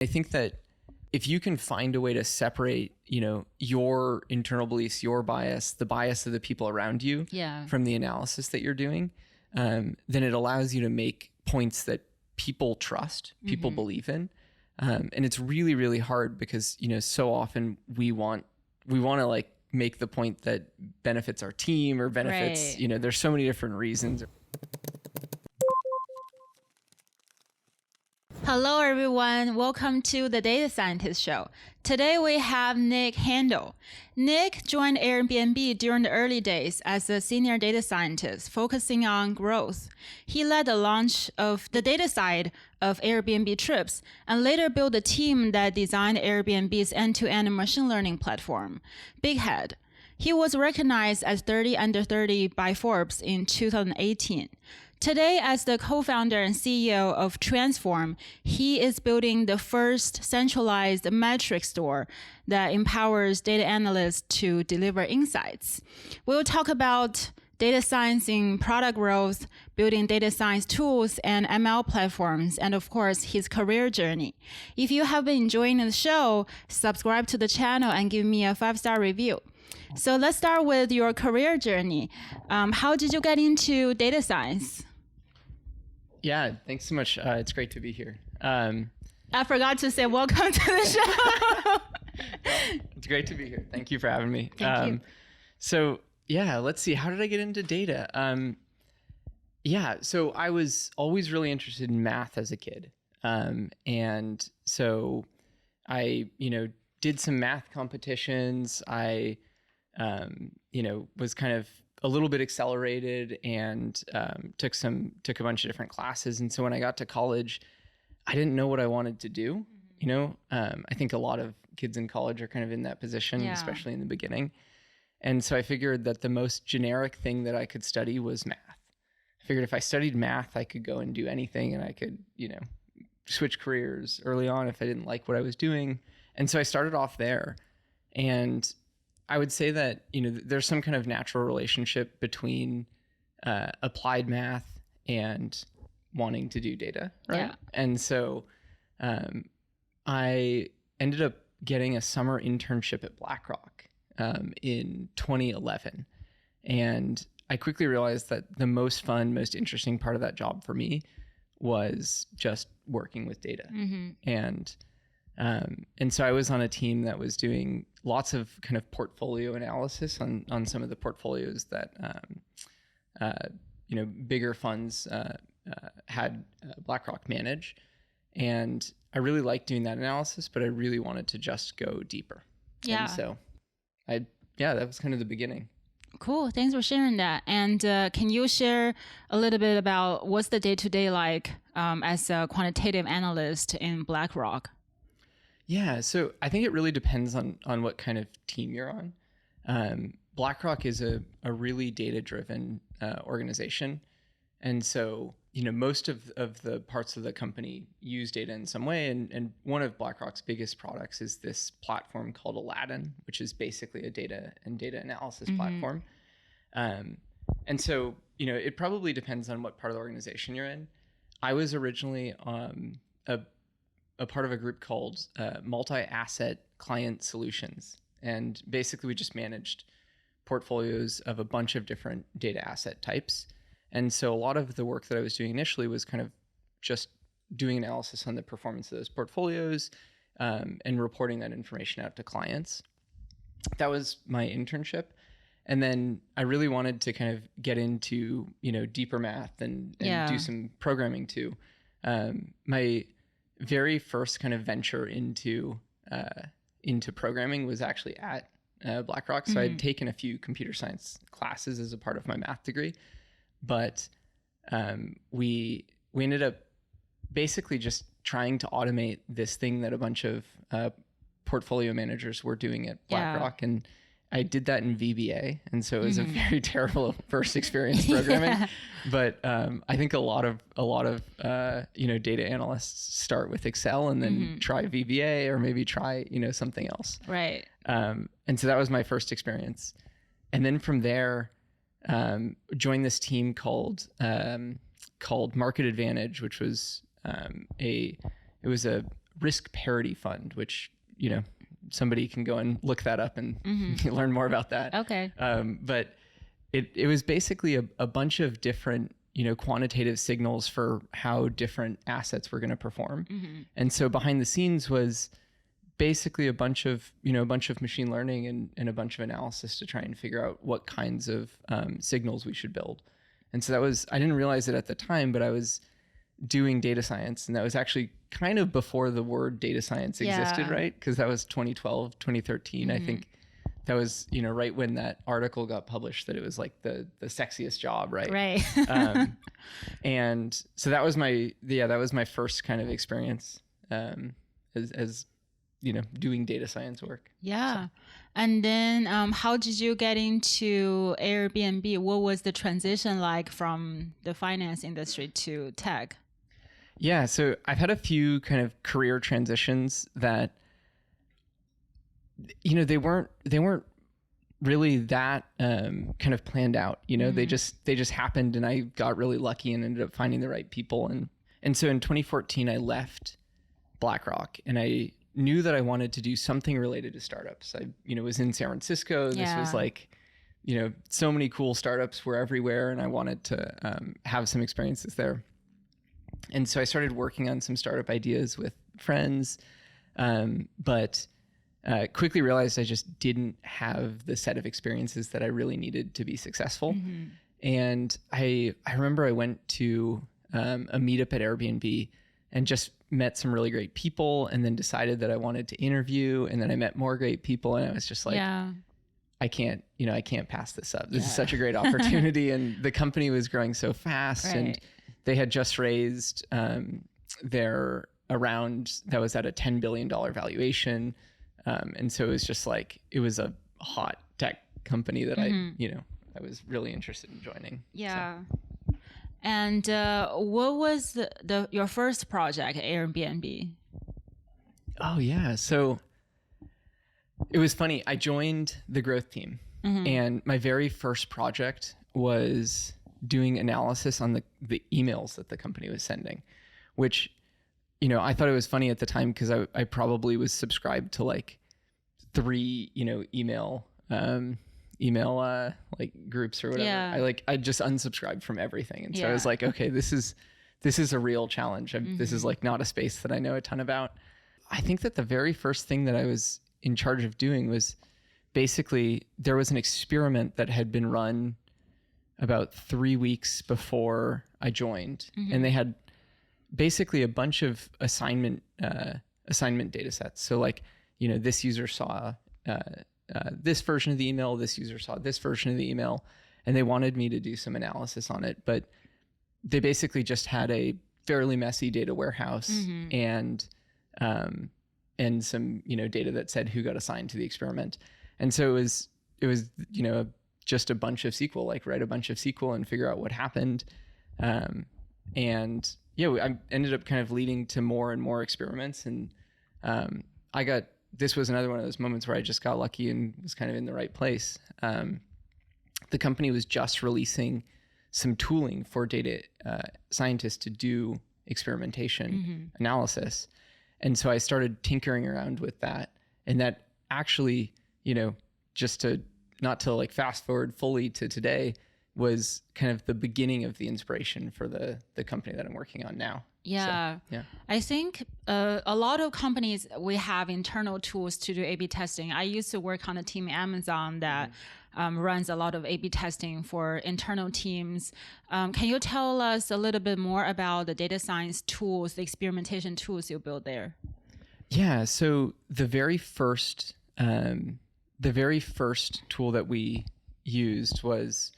I think that if you can find a way to separate, your internal beliefs, your bias, the bias of the people around you from the analysis that you're doing, then it allows you to make points that people trust, people believe in. And it's really, really hard because, so often we want to like make the point that benefits our team or benefits, there's so many different reasons. Hello, everyone. Welcome to the Data Scientist Show. Today, we have Nick Handel. Nick joined Airbnb during the early days as a senior data scientist, focusing on growth. He led the launch of the data side of Airbnb Trips and later built a team that designed Airbnb's end-to-end machine learning platform, Big Head. He was recognized as 30 under 30 by Forbes in 2018. Today, as the co-founder and CEO of Transform, he is building the first centralized metric store that empowers data analysts to deliver insights. We'll talk about data science in product growth, building data science tools and ML platforms, and of course, his career journey. If you have been enjoying the show, subscribe to the channel and give me a 5-star review. So let's start with your career journey. How did you get into data science? Yeah, thanks so much. It's great to be here. I forgot to say welcome to the show. It's great to be here. Thank you for having me. Thank you. So yeah, let's see. How did I get into data? So I was always really interested in math as a kid. And so I, did some math competitions. I, was kind of a little bit accelerated and took a bunch of different classes. And so when I got to college, I didn't know what I wanted to do. I think a lot of kids in college are kind of in that position, especially in the beginning. And so I figured that the most generic thing that I could study was math. I figured if I studied math, I could go and do anything and I could, switch careers early on if I didn't like what I was doing. And so I started off there. And I would say that, there's some kind of natural relationship between applied math and wanting to do data, right? Yeah. And so I ended up getting a summer internship at BlackRock in 2011. And I quickly realized that the most fun, most interesting part of that job for me was just working with data. And so I was on a team that was doing lots of kind of portfolio analysis on some of the portfolios that, bigger funds had BlackRock manage. And I really liked doing that analysis, but I really wanted to just go deeper. Yeah. And so that was kind of the beginning. Cool. Thanks for sharing that. And can you share a little bit about what's the day-to-day like as a quantitative analyst in BlackRock? Yeah, so I think it really depends on what kind of team you're on. BlackRock is a really data-driven organization. And so, most of the parts of the company use data in some way. And one of BlackRock's biggest products is this platform called Aladdin, which is basically a data analysis platform. And so, it probably depends on what part of the organization you're in. I was originally a part of a group called Multi-Asset Client Solutions. And basically we just managed portfolios of a bunch of different data asset types. And so a lot of the work that I was doing initially was kind of just doing analysis on the performance of those portfolios and reporting that information out to clients. That was my internship. And then I really wanted to kind of get into, deeper math and do some programming too. My very first kind of venture into programming was actually at BlackRock. So I'd taken a few computer science classes as a part of my math degree, but we ended up basically just trying to automate this thing that a bunch of portfolio managers were doing at BlackRock. And I did that in VBA. And so it was a very terrible first experience programming. But I think a lot of data analysts start with Excel and then try VBA or maybe try, something else. Right. And so that was my first experience. And then from there, joined this team called Market Advantage, which was a risk parity fund, which, somebody can go and look that up and learn more about that. Okay. But it was basically a bunch of different, quantitative signals for how different assets were going to perform. And so behind the scenes was basically a bunch of machine learning and a bunch of analysis to try and figure out what kinds of signals we should build. And so I didn't realize it at the time, but I was doing data science, and that was actually kind of before the word data science existed, right? Because that was 2012, 2013. I think that was, right when that article got published that it was like the sexiest job, right? Right. And so that was my first kind of experience as doing data science work. Yeah. So. And then how did you get into Airbnb? What was the transition like from the finance industry to tech? Yeah, so I've had a few kind of career transitions that, they weren't really that kind of planned out. They just happened, and I got really lucky and ended up finding the right people. And so in 2014, I left BlackRock, and I knew that I wanted to do something related to startups. I, was in San Francisco. This was like, so many cool startups were everywhere, and I wanted to have some experiences there. And so I started working on some startup ideas with friends, but quickly realized I just didn't have the set of experiences that I really needed to be successful. And I remember I went to a meetup at Airbnb and just met some really great people, and then decided that I wanted to interview, and then I met more great people, and I was just like, I can't pass this up. This is such a great opportunity. And the company was growing so fast, and they had just raised their round that was at a $10 billion valuation. And so it was just like, it was a hot tech company that I was really interested in joining. Yeah. So. And what was your first project at Airbnb? Oh, yeah. So it was funny. I joined the growth team, and my very first project was doing analysis on the emails that the company was sending, which, I thought it was funny at the time because I probably was subscribed to like 3, email like groups or whatever. Yeah. I just unsubscribed from everything. And so I was like, okay, this is a real challenge. This is like not a space that I know a ton about. I think that the very first thing that I was in charge of doing was basically, there was an experiment that had been run about 3 weeks before I joined, and they had basically a bunch of assignment data sets. So like, this user saw this version of the email, this user saw this version of the email, and they wanted me to do some analysis on it. But they basically just had a fairly messy data warehouse and some, data that said who got assigned to the experiment. And so it was, just a bunch of SQL, like write a bunch of SQL and figure out what happened. And I ended up kind of leading to more and more experiments. And this was another one of those moments where I just got lucky and was kind of in the right place. The company was just releasing some tooling for data scientists to do experimentation analysis. And so I started tinkering around with that. And that actually, just not to like fast forward fully to today, was kind of the beginning of the inspiration for the company that I'm working on now. Yeah. So, yeah. I think a lot of companies, we have internal tools to do A/B testing. I used to work on a team at Amazon that runs a lot of A/B testing for internal teams. Can you tell us a little bit more about the data science tools, the experimentation tools you built there? Yeah. So the very first tool that we used was,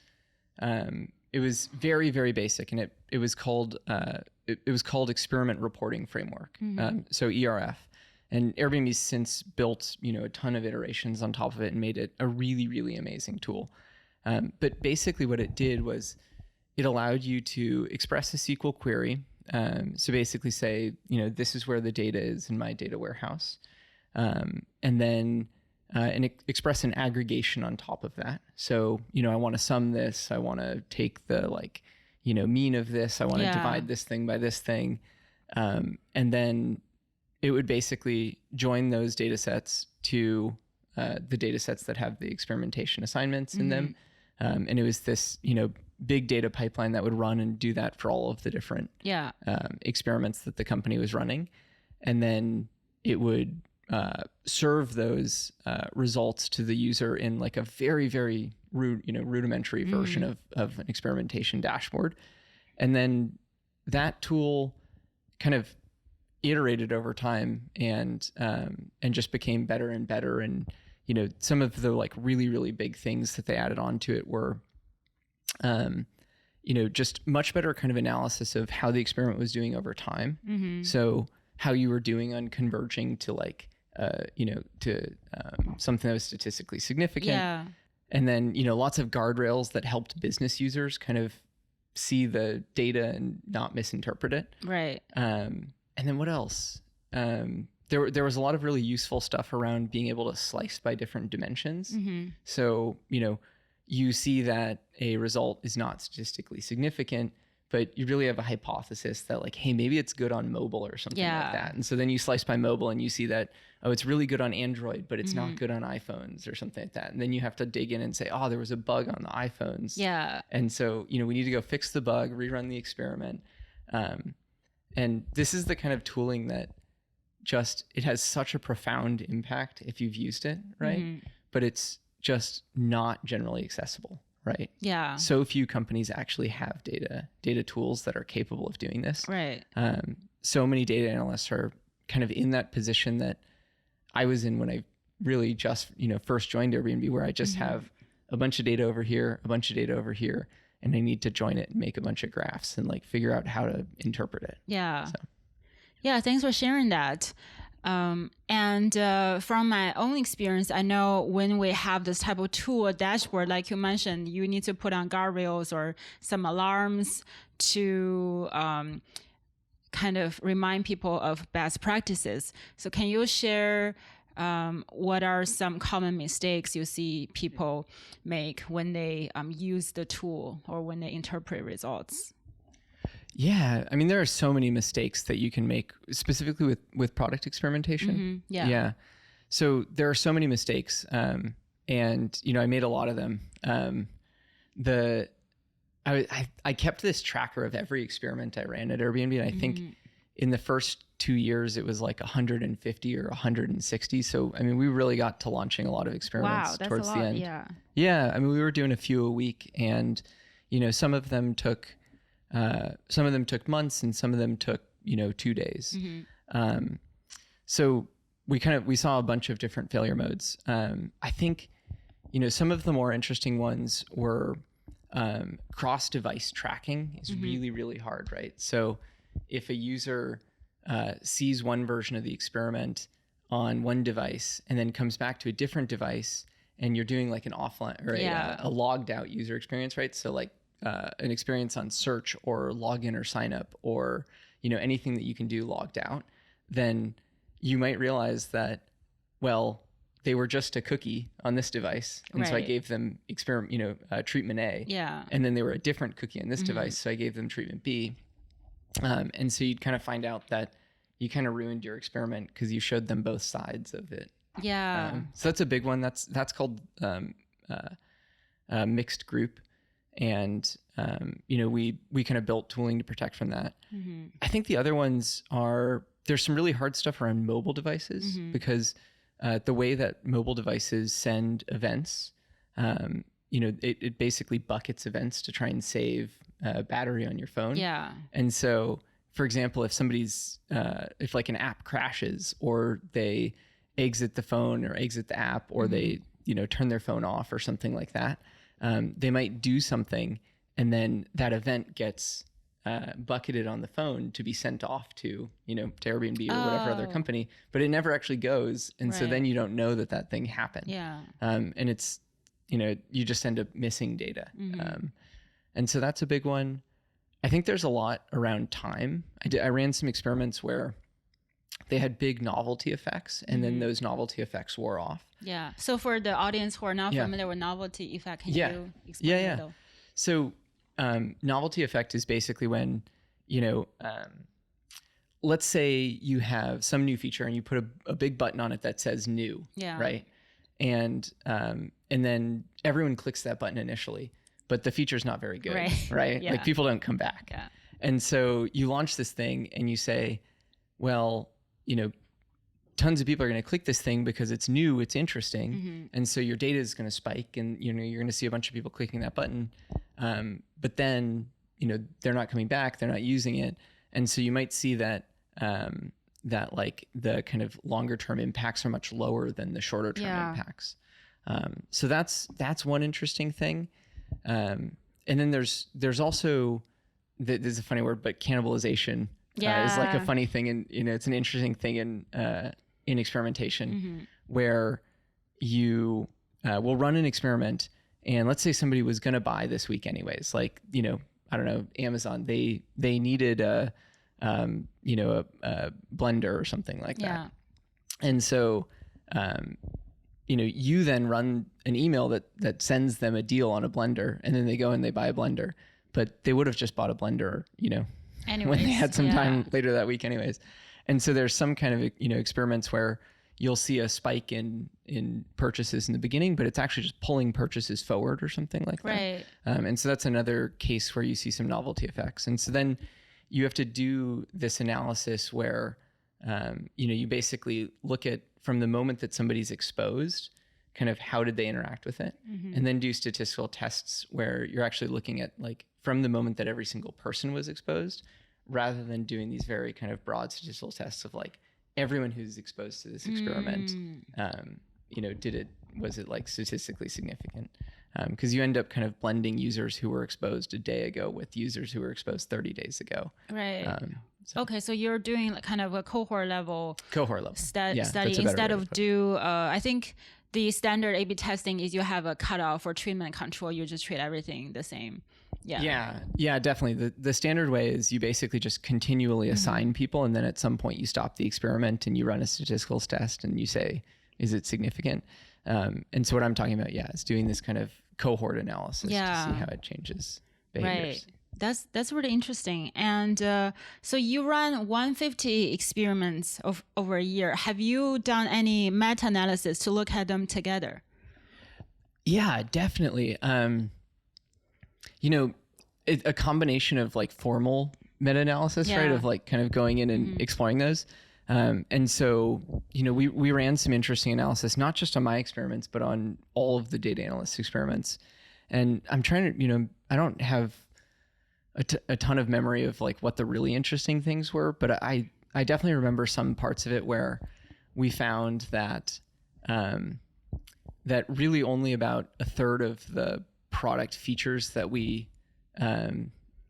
it was very, very basic, and it was called Experiment Reporting Framework. So ERF, and Airbnb's since built, a ton of iterations on top of it and made it a really, really amazing tool. But basically what it did was it allowed you to express a SQL query. So basically say, this is where the data is in my data warehouse. And then express an aggregation on top of that. So, I want to sum this. I want to take the mean of this. I want to divide this thing by this thing. And then it would basically join those data sets to the data sets that have the experimentation assignments in them. And it was this, big data pipeline that would run and do that for all of the different experiments that the company was running. And then it would serve those results to the user in like a very, very rudimentary version of an experimentation dashboard. And then that tool kind of iterated over time and just became better and better. And some of the like really, really big things that they added onto it were just much better kind of analysis of how the experiment was doing over time. So how you were doing on converging to like something that was statistically significant. And then lots of guardrails that helped business users kind of see the data and not misinterpret it. Right. And then what else? There was a lot of really useful stuff around being able to slice by different dimensions. So, you see that a result is not statistically significant, but you really have a hypothesis that like, hey, maybe it's good on mobile or something like that. And so then you slice by mobile and you see that, oh, it's really good on Android, but it's not good on iPhones or something like that. And then you have to dig in and say, oh, there was a bug on the iPhones. And so, we need to go fix the bug, rerun the experiment. And this is the kind of tooling that it has such a profound impact if you've used it, right? But it's just not generally accessible, right? So few companies actually have data tools that are capable of doing this. Right. So many data analysts are kind of in that position that I was in when I really just, first joined Airbnb, where I just have a bunch of data over here, a bunch of data over here, and I need to join it and make a bunch of graphs and like figure out how to interpret it. Yeah, thanks for sharing that. And from my own experience, I know when we have this type of tool, a dashboard, like you mentioned, you need to put on guardrails or some alarms to kind of remind people of best practices. So can you share what are some common mistakes you see people make when they use the tool or when they interpret results? Yeah, I mean, there are so many mistakes that you can make, specifically with product experimentation. Yeah. So there are so many mistakes, and I made a lot of them. I kept this tracker of every experiment I ran at Airbnb, and I think in the first 2 years it was like 150 or 160. So I mean, we really got to launching a lot of experiments towards the end. Yeah. I mean, we were doing a few a week, and some of them took months, and some of them took 2 days. So we saw a bunch of different failure modes. I think some of the more interesting ones were cross-device tracking is really, really hard, right? So if a user sees one version of the experiment on one device and then comes back to a different device, and you're doing like an offline or a logged out user experience, right? So like an experience on search or login or sign up or anything that you can do logged out, then you might realize that, well, they were just a cookie on this device, and so I gave them treatment A, and then they were a different cookie on this device, so I gave them treatment B, and so you'd kind of find out that you kind of ruined your experiment because you showed them both sides of it. So that's a big one. That's called mixed group. And, we kind of built tooling to protect from that. I think the other ones there's some really hard stuff around mobile devices because the way that mobile devices send events, it basically buckets events to try and save battery on your phone. And so, for example, if like an app crashes or they exit the phone or exit the app or they, turn their phone off or something like that, they might do something, and then that event gets bucketed on the phone to be sent off to Airbnb or whatever other company, but it never actually goes, and so then you don't know that thing happened. And it's you just end up missing data, and so that's a big one. I think there's a lot around time. I ran some experiments where they had big novelty effects, and then those novelty effects wore off. So for the audience who are not familiar with novelty effect, can you explain that? So novelty effect is basically when, let's say you have some new feature and you put a big button on it that says new, right? And then everyone clicks that button initially, but the feature's not very good, right? Like people don't come back. Yeah. And so you launch this thing and you say, well, tons of people are going to click this thing because it's new, it's interesting. And so your data is going to spike and, you're going to see a bunch of people clicking that button. But then, they're not coming back, they're not using it. And so you might see that, that like the kind of longer term impacts are much lower than the shorter term impacts. So that's one interesting thing. And then there's also, this is a funny word, but cannibalization is like a funny thing. And, it's an interesting thing in experimentation where you will run an experiment and let's say somebody was going to buy this week anyways, like, I don't know, Amazon, they needed a blender or something like that. And so, you then run an email that sends them a deal on a blender and then they go and they buy a blender, but they would have just bought a blender, anyways, when they had some time later that week anyways. And so there's some kind of, experiments where you'll see a spike in purchases in the beginning, but it's actually just pulling purchases forward or something like that. And so that's another case where you see some novelty effects. And so then you have to do this analysis where, you basically look at from the moment that somebody's exposed, kind of how did they interact with it? And then do statistical tests where you're actually looking at like from the moment that every single person was exposed, rather than doing these very kind of broad statistical tests of like everyone who's exposed to this experiment, was it like statistically significant? Because you end up kind of blending users who were exposed a day ago with users who were exposed 30 days ago. Okay, so you're doing like kind of a cohort level study instead of I think the standard A/B testing is you have a cutoff for treatment control. You just treat everything the same. Yeah, definitely. The standard way is you basically just continually assign people, and then at some point you stop the experiment and you run a statistical test and you say, is it significant? And so what I'm talking about, is doing this kind of cohort analysis to see how it changes behaviors. That's really interesting. And so you run 150 experiments over a year. Have you done any meta-analysis to look at them together? Yeah, definitely. A combination of like formal meta-analysis, right? Of like kind of going in and exploring those. And so, we ran some interesting analysis, not just on my experiments, but on all of the data analyst experiments. And I'm trying to, I don't have a ton of memory of like what the really interesting things were, but I definitely remember some parts of it where we found that, that really only about a third of the product features that we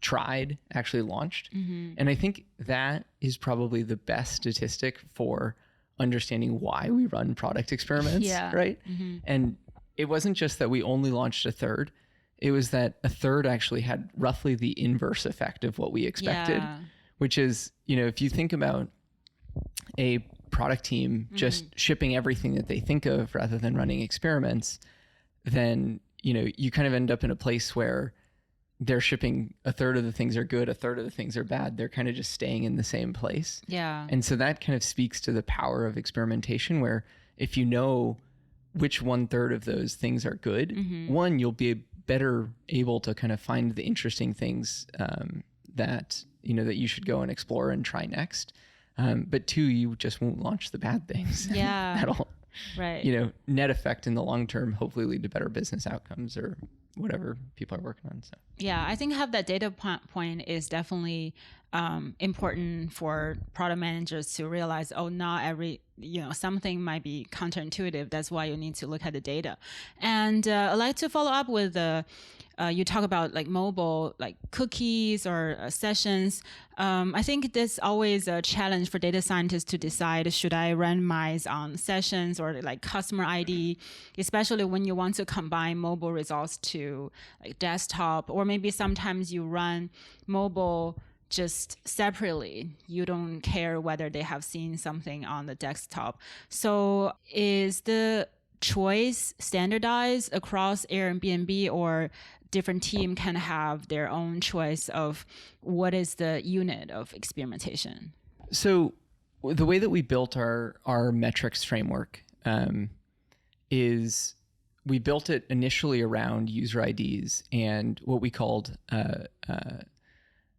tried actually launched. And I think that is probably the best statistic for understanding why we run product experiments, right? And it wasn't just that we only launched a third. It was that a third actually had roughly the inverse effect of what we expected, which is, if you think about a product team just shipping everything that they think of rather than running experiments, then, you kind of end up in a place where they're shipping a third of the things are good, a third of the things are bad. They're kind of just staying in the same place. And so that kind of speaks to the power of experimentation, where if you know which 1/3 of those things are good, one, you'll be better able to kind of find the interesting things that you should go and explore and try next. But two, you just won't launch the bad things at all. Net effect in the long term hopefully lead to better business outcomes or whatever people are working on. So I think have that data point is definitely important for product managers to realize, not every, something might be counterintuitive. That's why you need to look at the data. And I'd like to follow up with you talk about like mobile, like cookies or sessions. I think there's always a challenge for data scientists to decide, should I randomize on sessions or like customer ID, especially when you want to combine mobile results to like desktop, or maybe sometimes you run mobile just separately. You don't care whether they have seen something on the desktop. So is the choice standardized across Airbnb, or different team can have their own choice of what is the unit of experimentation? So the way that we built our metrics framework is we built it initially around user IDs and what we called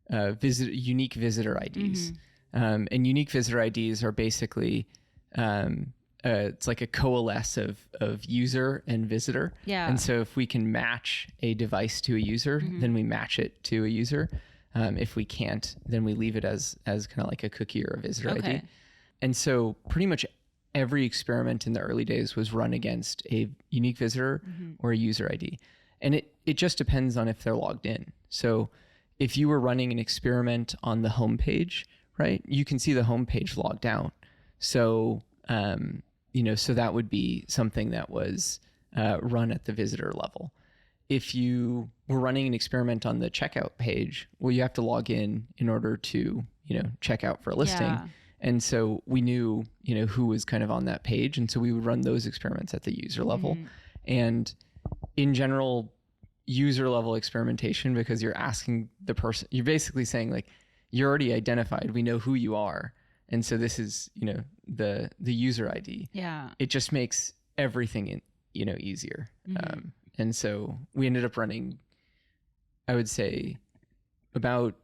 unique visitor IDs. And unique visitor IDs are basically it's like a coalesce of user and visitor. Yeah. And so if we can match a device to a user, then we match it to a user. If we can't, then we leave it as kind of like a cookie or a visitor ID. And so pretty much every experiment in the early days was run against a unique visitor or a user ID. And it just depends on if they're logged in. So if you were running an experiment on the homepage, right, you can see the homepage logged out. So, so that would be something that was run at the visitor level. If you were running an experiment on the checkout page, well, you have to log in order to, check out for a listing. Yeah. And so we knew, who was kind of on that page. And so we would run those experiments at the user level. And in general, user level experimentation, because you're asking the person, you're basically saying like, you're already identified. We know who you are. And so this is, the user ID. Yeah. It just makes everything, easier. And so we ended up running, I would say, about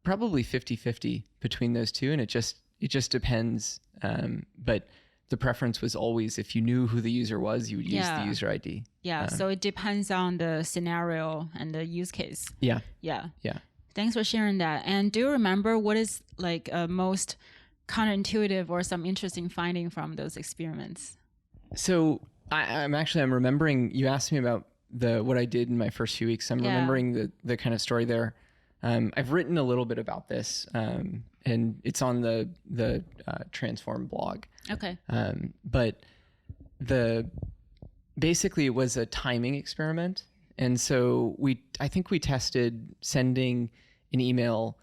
probably 50-50 between those two. And it just depends. But the preference was always, if you knew who the user was, you would use the user ID. Yeah. So it depends on the scenario and the use case. Yeah. Yeah. Yeah. Thanks for sharing that. And do you remember what is like most counterintuitive or some interesting finding from those experiments? So I'm remembering, you asked me about what I did in my first few weeks. I'm remembering the kind of story there. I've written a little bit about this, and it's on the Transform blog. Okay. But basically it was a timing experiment. And so I think we tested sending an email,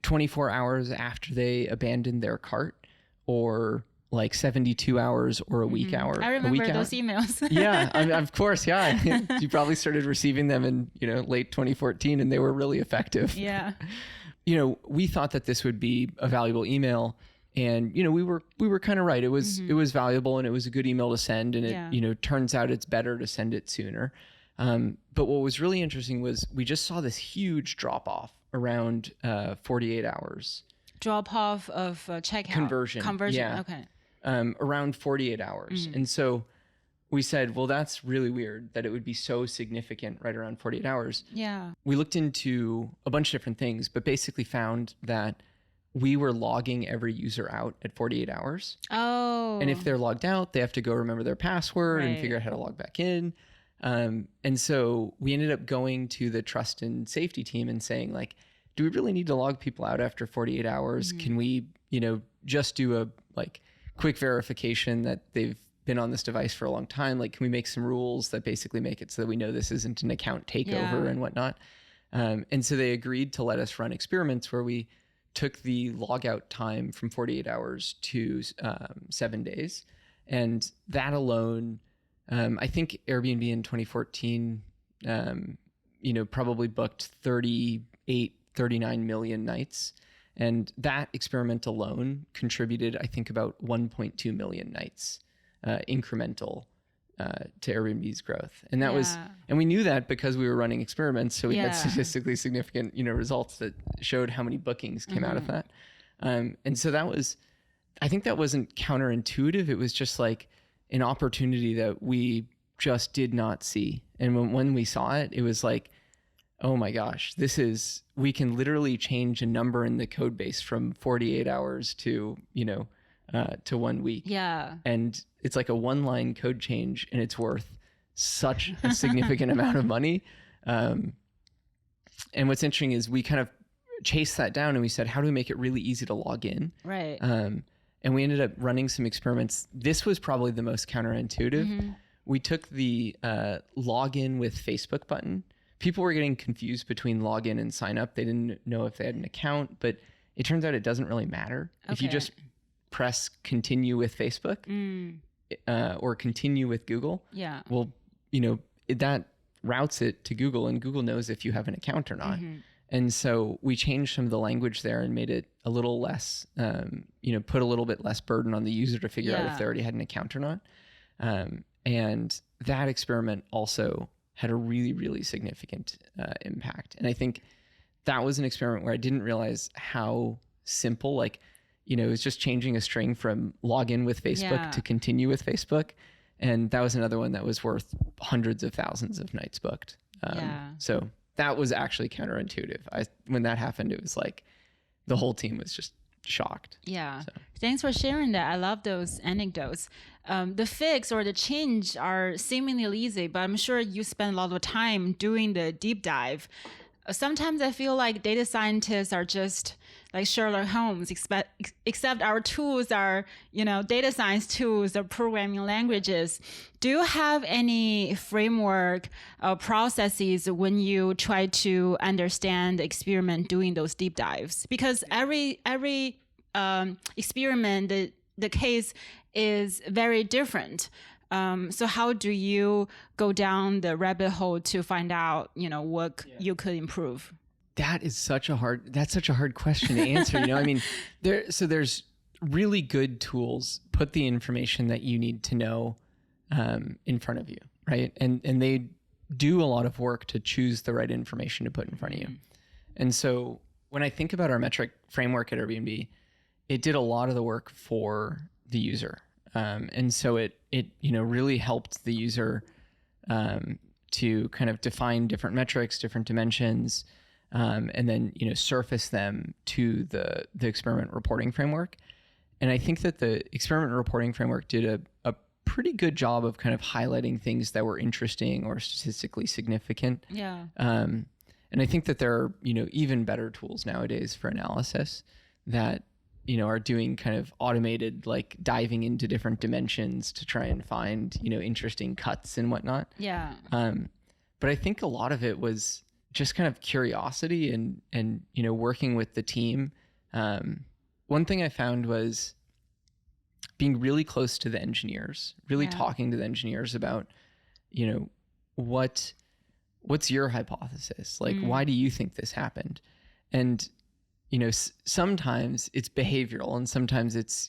24 hours after they abandoned their cart, or like 72 hours or a week hour. I remember those emails. Yeah, of course. Yeah. You probably started receiving them in, late 2014, and they were really effective. Yeah. We thought that this would be a valuable email, and, we were kind of right. It was valuable, and it was a good email to send, and it, turns out it's better to send it sooner. But what was really interesting was we just saw this huge drop off around 48 hours. Drop off of checkout. Conversion. Yeah. Okay. Around 48 hours. And so we said, well, that's really weird that it would be so significant right around 48 hours. Yeah. We looked into a bunch of different things, but basically found that we were logging every user out at 48 hours. Oh. And if they're logged out, they have to go remember their password and figure out how to log back in. And so we ended up going to the trust and safety team and saying, like, do we really need to log people out after 48 hours? Can we, just do a quick verification that they've been on this device for a long time? Like, can we make some rules that basically make it so that we know this isn't an account takeover and whatnot? And so they agreed to let us run experiments where we took the logout time from 48 hours to 7 days. And that alone, I think Airbnb in 2014, probably booked 39 million nights. And that experiment alone contributed, I think, about 1.2 million nights incremental to Airbnb's growth. And that was, and we knew that because we were running experiments. So we had statistically significant, results that showed how many bookings came out of that. And so that was, I think that wasn't counterintuitive. It was just like an opportunity that we just did not see. And when we saw it, it was like, oh my gosh, we can literally change a number in the code base from 48 hours to, to 1 week. Yeah. And it's like a one-line code change, and it's worth such a significant amount of money. And what's interesting is we kind of chased that down and we said, how do we make it really easy to log in? Right. And we ended up running some experiments. This was probably the most counterintuitive. We took the login with Facebook button. People were getting confused between login and sign up. They didn't know if they had an account, but it turns out it doesn't really matter. Okay. If you just press continue with Facebook or continue with Google, well, that routes it to Google, and Google knows if you have an account or not. And so we changed some of the language there and made it a little less, put a little bit less burden on the user to figure out if they already had an account or not. And that experiment also had a really, really significant impact. And I think that was an experiment where I didn't realize how simple, it was just changing a string from login with Facebook to continue with Facebook. And that was another one that was worth hundreds of thousands of nights booked. So that was actually counterintuitive. When that happened, it was like the whole team was just shocked. Yeah. So. Thanks for sharing that. I love those anecdotes. The fix or the change are seemingly easy, but I'm sure you spend a lot of time doing the deep dive. Sometimes I feel like data scientists are just like Sherlock Holmes, except our tools are, data science tools or programming languages. Do you have any framework processes when you try to understand the experiment doing those deep dives? Because every experiment, the case is very different. So how do you go down the rabbit hole to find out, what you could improve? That's such a hard question to answer. I mean, there's really good tools, put the information that you need to know in front of you, right? And they do a lot of work to choose the right information to put in front of you. And so when I think about our metric framework at Airbnb, it did a lot of the work for the user. And so it really helped the user to kind of define different metrics, different dimensions, and then surface them to the experiment reporting framework. And I think that the experiment reporting framework did a pretty good job of kind of highlighting things that were interesting or statistically significant. Yeah. And I think that there are even better tools nowadays for analysis that are doing kind of automated, like diving into different dimensions to try and find, interesting cuts and whatnot. Yeah. But I think a lot of it was just kind of curiosity and working with the team. One thing I found was being really close to the engineers, really talking to the engineers about, what's your hypothesis? Like, why do you think this happened? And sometimes it's behavioral and sometimes it's,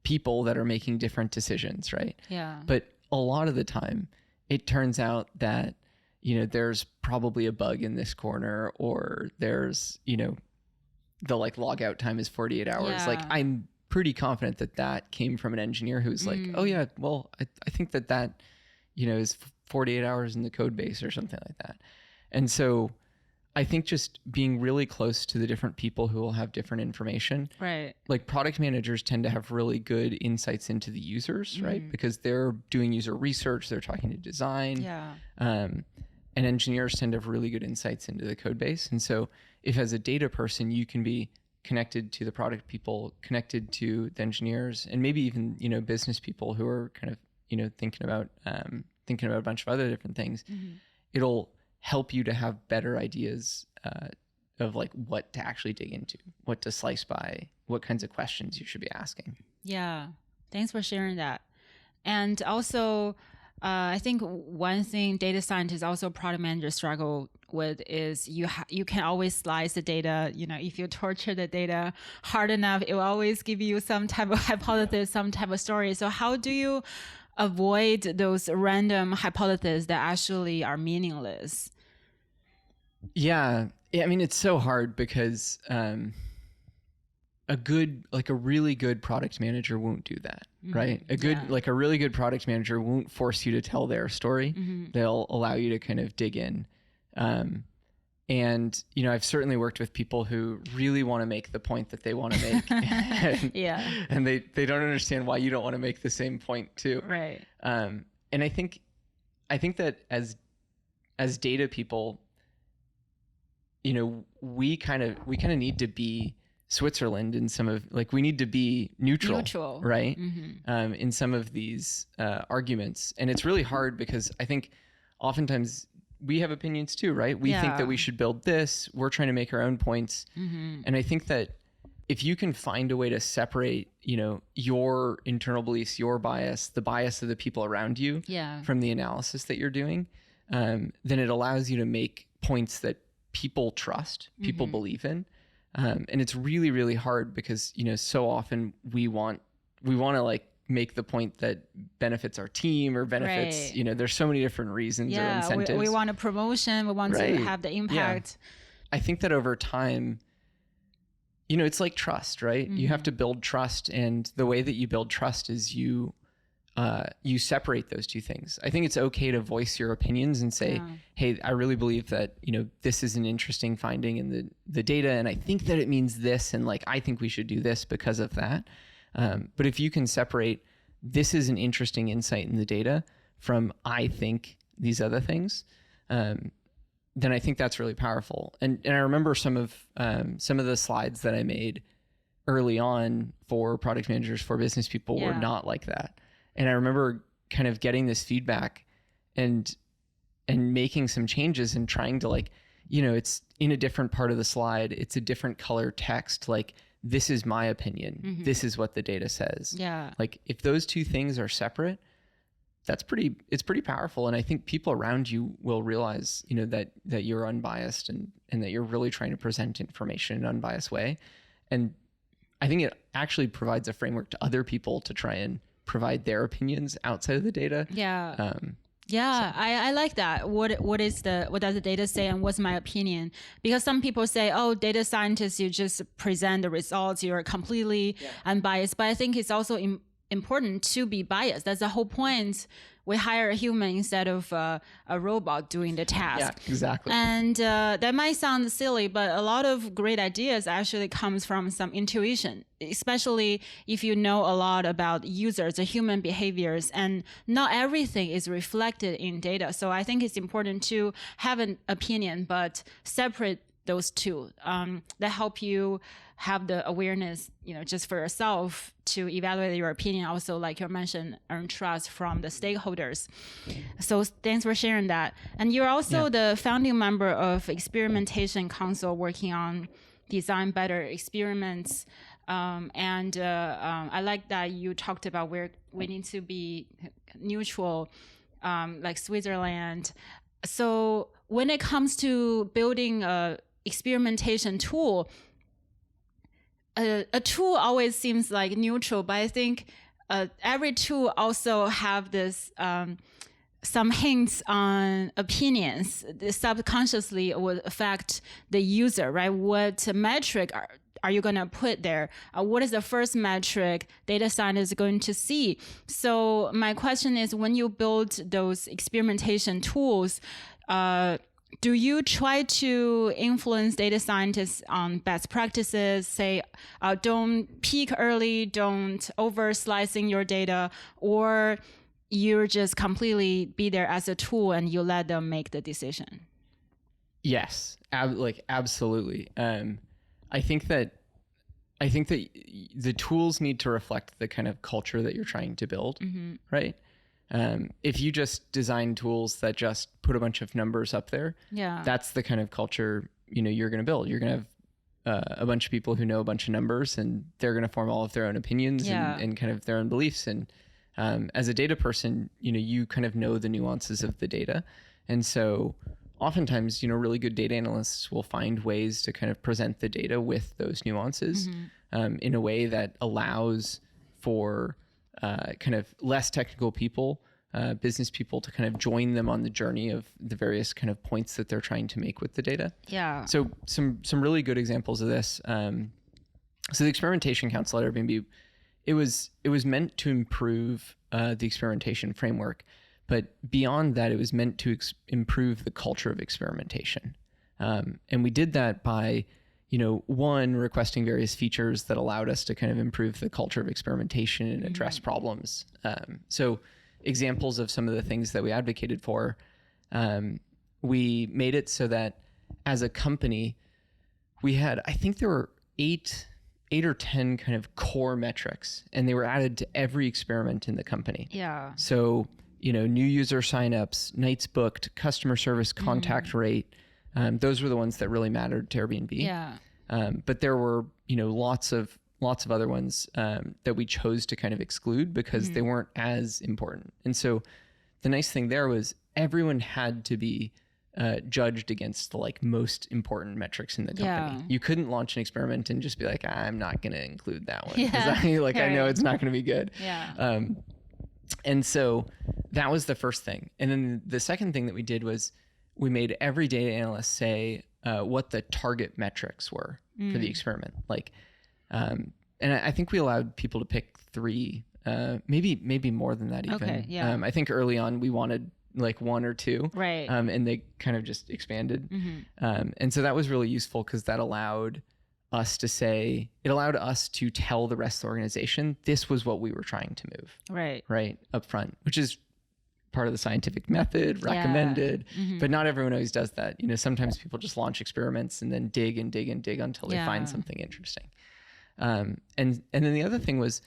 people that are making different decisions, right? Yeah. But a lot of the time it turns out that, there's probably a bug in this corner, or there's, the log out time is 48 hours. Yeah. Like, I'm pretty confident that came from an engineer who's like, oh yeah, well, I think that, is 48 hours in the code base or something like that. And so I think just being really close to the different people who will have different information. Right. Like product managers tend to have really good insights into the users, right? Because they're doing user research, they're talking to design. Yeah. And engineers tend to have really good insights into the code base. And so if as a data person, you can be connected to the product people, connected to the engineers, and maybe even, business people who are kind of, thinking about a bunch of other different things, it'll help you to have better ideas of like what to actually dig into, what to slice by, what kinds of questions you should be asking. Yeah. Thanks for sharing that. And also, I think one thing data scientists, also product managers struggle with is you can always slice the data. If you torture the data hard enough, it will always give you some type of hypothesis, some type of story. So how do you avoid those random hypotheses that actually are meaningless? Yeah. I mean, it's so hard because a really good product manager won't do that, right? A really good product manager won't force you to tell their story. They'll allow you to kind of dig in. And, I've certainly worked with people who really want to make the point that they want to make. And they don't understand why you don't want to make the same point too. Right. And I think that as data people, we kind of need to be Switzerland in some of, we need to be neutral. Right? In some of these arguments. And it's really hard because I think oftentimes we have opinions too, right? We think that we should build this. We're trying to make our own points. And I think that if you can find a way to separate, your internal beliefs, your bias, the bias of the people around you from the analysis that you're doing, then it allows you to make points that people trust, people believe in. And it's really, really hard because, so often we want to like make the point that benefits our team or benefits, there's so many different reasons or incentives. We want a promotion. We want to have the impact. Yeah. I think that over time, it's like trust, right? You have to build trust. And the way that you build trust is you separate those two things. I think it's okay to voice your opinions and say, hey, I really believe that, this is an interesting finding in the data. And I think that it means this. And like, I think we should do this because of that. But if you can separate, this is an interesting insight in the data from, I think these other things, then I think that's really powerful. And I remember some of the slides that I made early on for product managers, for business people were not like that. And I remember kind of getting this feedback and making some changes and trying to like, it's in a different part of the slide. It's a different color text. Like, this is my opinion. This is what the data says. Yeah. Like, if those two things are separate, it's pretty powerful. And I think people around you will realize, that you're unbiased and that you're really trying to present information in an unbiased way. And I think it actually provides a framework to other people to try and provide their opinions outside of the data. Yeah. I like that. What does the data say and what's my opinion? Because some people say, oh, data scientists, you just present the results, you're completely unbiased. But I think it's also important to be biased. That's the whole point. We hire a human instead of a robot doing the task. Yeah, exactly. And that might sound silly, but a lot of great ideas actually comes from some intuition, especially if you know a lot about users, the human behaviors, and not everything is reflected in data. So I think it's important to have an opinion, but separate those two that help you have the awareness, just for yourself to evaluate your opinion. Also, like you mentioned, earn trust from the stakeholders. So thanks for sharing that. And you're also the founding member of Experimentation Council, working on design better experiments. I like that you talked about we need to be neutral, like Switzerland. So when it comes to building a experimentation tool, a tool always seems like neutral, but I think every tool also have this some hints on opinions. Subconsciously would affect the user, right? What metric are you going to put there? What is the first metric data scientists are going to see? So my question is, when you build those experimentation tools, do you try to influence data scientists on best practices? Say, don't peak early, don't over slicing your data, or you're just completely be there as a tool and you let them make the decision? Yes, absolutely. I think that the tools need to reflect the kind of culture that you're trying to build, right? If you just design tools that just put a bunch of numbers up there, that's the kind of culture, you're going to build. You're going to have a bunch of people who know a bunch of numbers, and they're going to form all of their own opinions and kind of their own beliefs. And as a data person, you kind of know the nuances of the data. And so oftentimes, really good data analysts will find ways to kind of present the data with those nuances in a way that allows for kind of less technical people, business people, to kind of join them on the journey of the various kind of points that they're trying to make with the data. Yeah. So some really good examples of this. So the Experimentation Council at Airbnb, it was meant to improve the experimentation framework, but beyond that, it was meant to improve the culture of experimentation. And we did that by one, requesting various features that allowed us to kind of improve the culture of experimentation and address problems. So examples of some of the things that we advocated for, we made it so that as a company, we had, I think there were eight or 10 kind of core metrics, and they were added to every experiment in the company. Yeah. So, new user signups, nights booked, customer service contact rate, those were the ones that really mattered to Airbnb. Yeah. But there were, lots of other ones that we chose to kind of exclude because they weren't as important. And so the nice thing there was everyone had to be judged against the like most important metrics in the company. You couldn't launch an experiment and just be like, I'm not going to include that one because I know it's not going to be good. And so that was the first thing. And then the second thing that we did was we made every data analyst say what the target metrics were for the experiment. Like, and I think we allowed people to pick 3, maybe more than that even. Okay, I think early on we wanted like 1 or 2, right? And they kind of just expanded. And so that was really useful because that allowed us to say, it allowed us to tell the rest of the organization this was what we were trying to move, right up front, which is part of the scientific method, recommended. But not everyone always does that. Sometimes people just launch experiments and then dig and dig and dig until they find something interesting. And then the other thing was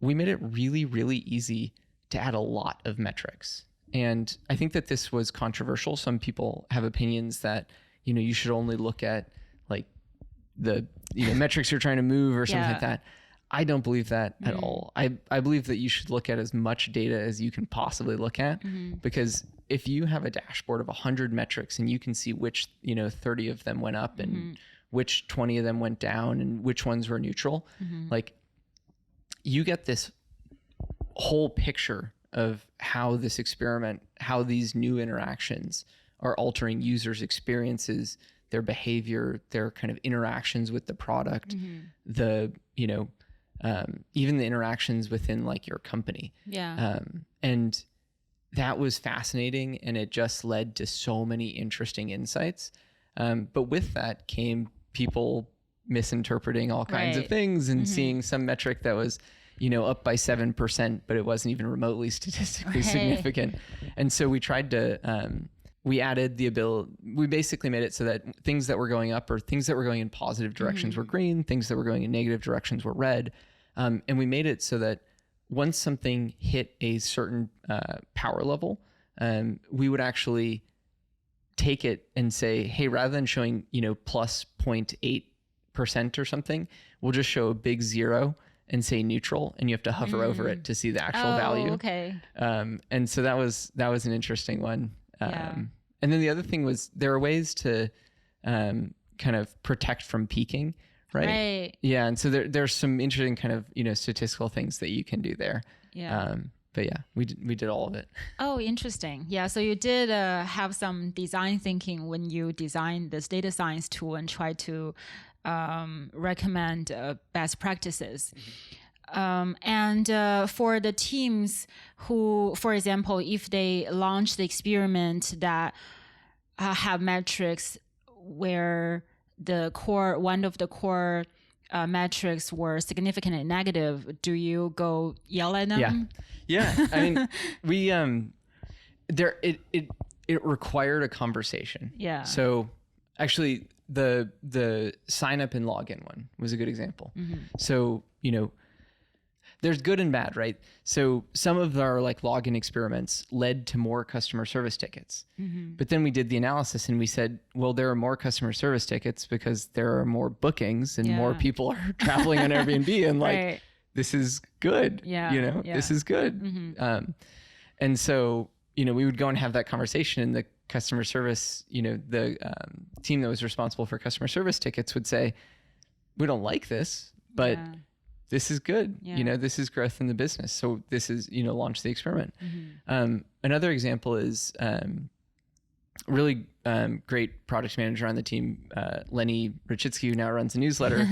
we made it really, really easy to add a lot of metrics. And I think that this was controversial. Some people have opinions that, you should only look at like the metrics you're trying to move or something like that. I don't believe that at all. I believe that you should look at as much data as you can possibly look at, because if you have a dashboard of 100 metrics and you can see which 30 of them went up and which 20 of them went down and which ones were neutral, like you get this whole picture of how this experiment, how these new interactions are altering users' experiences, their behavior, their kind of interactions with the product, the even the interactions within like your company. And that was fascinating, and it just led to so many interesting insights. But with that came people misinterpreting all kinds of things and seeing some metric that was up by 7%, but it wasn't even remotely statistically significant. And so we tried to we added the ability, we basically made it so that things that were going up or things that were going in positive directions were green, things that were going in negative directions were red. And we made it so that once something hit a certain power level, we would actually take it and say, hey, rather than showing, plus 0.8% or something, we'll just show a big 0 and say neutral, and you have to hover over it to see the actual value. Okay. And so that was an interesting one. And then the other thing was there are ways to kind of protect from peaking, right? Yeah. And so there's some interesting kind of, statistical things that you can do there. But yeah, we did all of it. Oh, interesting. Yeah. So you did have some design thinking when you designed this data science tool and try to recommend best practices. And for the teams who, for example, if they launch the experiment that have metrics where one of the core metrics were significantly negative, do you go yell at them? Yeah. I mean, we it required a conversation. So actually, the sign up and login one was a good example. So there's good and bad, right? So some of our like login experiments led to more customer service tickets. But then we did the analysis and we said, well, there are more customer service tickets because there are more bookings and more people are traveling on Airbnb, and like, this is good. This is good. And so, we would go and have that conversation, and the customer service, the team that was responsible for customer service tickets would say, we don't like this, but this is good. This is growth in the business. So this is, launch the experiment. Another example is really great product manager on the team, Lenny Rachitsky, who now runs a newsletter,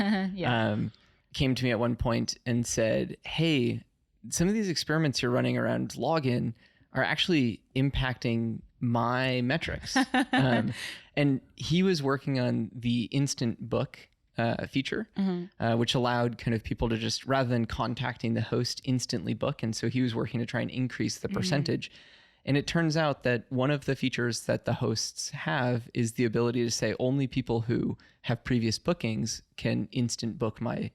came to me at one point and said, hey, some of these experiments you're running around login are actually impacting my metrics. And he was working on the instant book feature, which allowed kind of people to just, rather than contacting the host, instantly book. And so he was working to try and increase the percentage. And it turns out that one of the features that the hosts have is the ability to say only people who have previous bookings can instant book my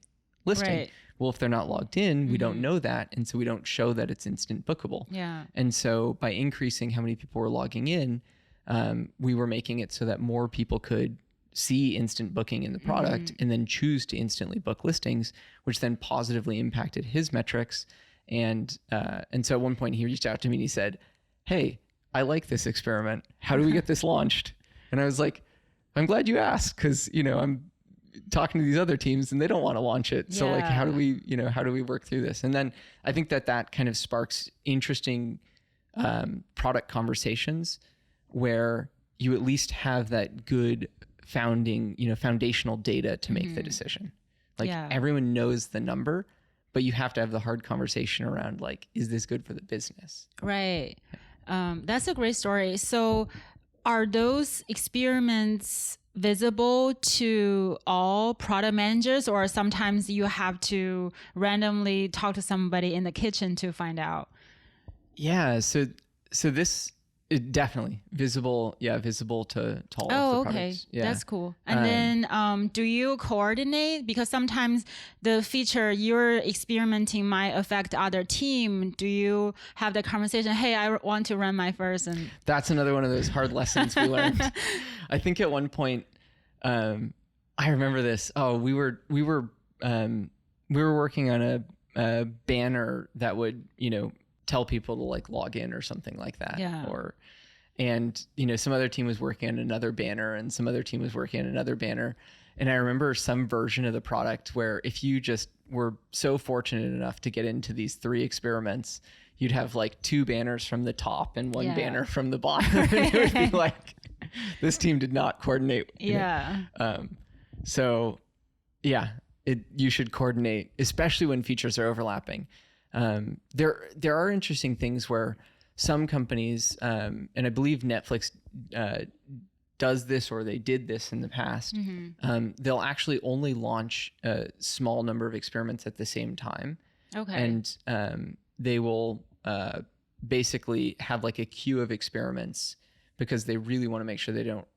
listing. Well, if they're not logged in, we don't know that. And so we don't show that it's instant bookable. And so by increasing how many people were logging in, we were making it so that more people could see instant booking in the product and then choose to instantly book listings, which then positively impacted his metrics. And so at one point he reached out to me and he said, hey, I like this experiment. How do we get this launched? And I was like, I'm glad you asked, because, I'm talking to these other teams and they don't want to launch it. So like, how do we work through this? And then I think that kind of sparks interesting product conversations where you at least have that good foundational data to make the decision. Like everyone knows the number, but you have to have the hard conversation around like, is this good for the business? Right. That's a great story. So are those experiments visible to all product managers, or sometimes you have to randomly talk to somebody in the kitchen to find out? Yeah. So this is definitely visible. Yeah. Visible to all of the products. Yeah. That's cool. And then do you coordinate? Because sometimes the feature you're experimenting might affect other team. Do you have the conversation, hey, I want to run my first? And that's another one of those hard lessons we learned. I think at one point, I remember this. Oh, we were working on a banner that would, tell people to like log in or something like that. Yeah. And some other team was working on another banner and some other team was working on another banner. And I remember some version of the product where if you just were so fortunate enough to get into these 3 experiments, you'd have like 2 banners from the top and 1 banner from the bottom. And it would be like, this team did not coordinate. So yeah, you should coordinate, especially when features are overlapping. There are interesting things where some companies, and I believe Netflix does this, or they did this in the past. They'll actually only launch a small number of experiments at the same time. Okay. And they will basically have like a queue of experiments because they really want to make sure they don't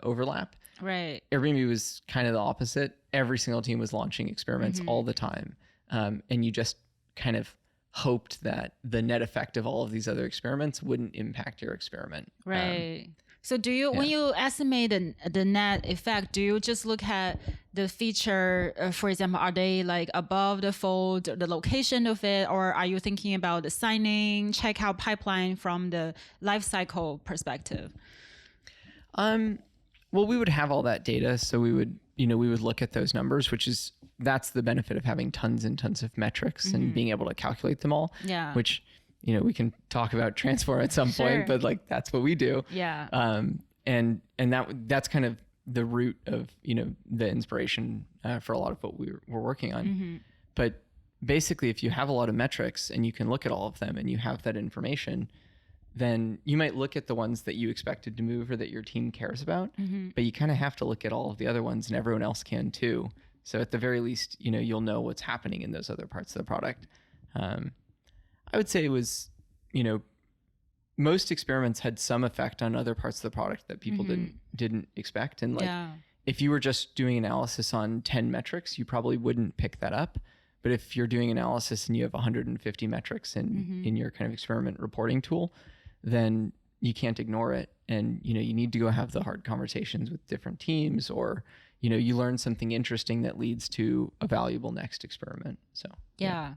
overlap. Right. Airbnb was kind of the opposite. Every single team was launching experiments all the time. And you just kind of hoped that the net effect of all of these other experiments wouldn't impact your experiment. Right. So do you, when you estimate the net effect, do you just look at the feature, for example, are they like above the fold, the location of it, or are you thinking about the signing, checkout pipeline from the life cycle perspective? Well, we would have all that data. So we would look at those numbers, that's the benefit of having tons and tons of metrics and being able to calculate them all. Yeah. Which, we can talk about Transform at some point, but like, that's what we do. Yeah. And that's kind of the root of, the inspiration for a lot of what we're working on. But basically, if you have a lot of metrics and you can look at all of them and you have that information, then you might look at the ones that you expected to move or that your team cares about, but you kind of have to look at all of the other ones, and everyone else can too. So at the very least, you'll know what's happening in those other parts of the product. I would say it was, most experiments had some effect on other parts of the product that people didn't expect. And like, if you were just doing analysis on 10 metrics, you probably wouldn't pick that up. But if you're doing analysis and you have 150 metrics in your kind of experiment reporting tool, then you can't ignore it. And, you need to go have the hard conversations with different teams, or, you learn something interesting that leads to a valuable next experiment. So, yeah.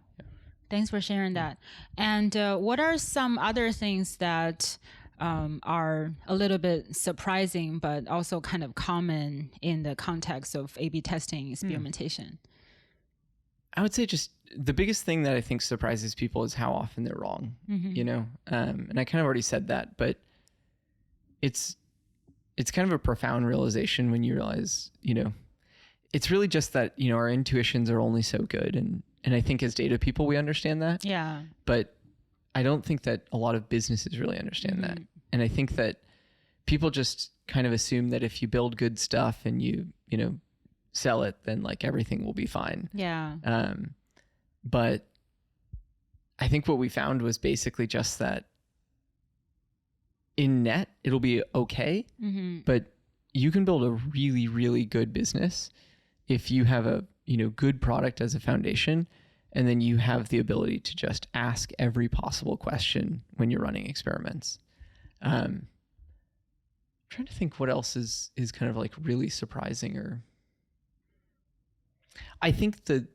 Thanks for sharing that. And what are some other things that are a little bit surprising, but also kind of common in the context of A/B testing experimentation? I would say just the biggest thing that I think surprises people is how often they're wrong, and I kind of already said that, but it's kind of a profound realization when you realize, it's really just that, our intuitions are only so good. And I think as data people, we understand that. Yeah. But I don't think that a lot of businesses really understand that. And I think that people just kind of assume that if you build good stuff and you sell it, then like everything will be fine. Yeah. But I think what we found was basically just that in net, it'll be okay, but you can build a really, really good business if you have a, good product as a foundation, and then you have the ability to just ask every possible question when you're running experiments. I'm trying to think what else is kind of like really surprising, or I think the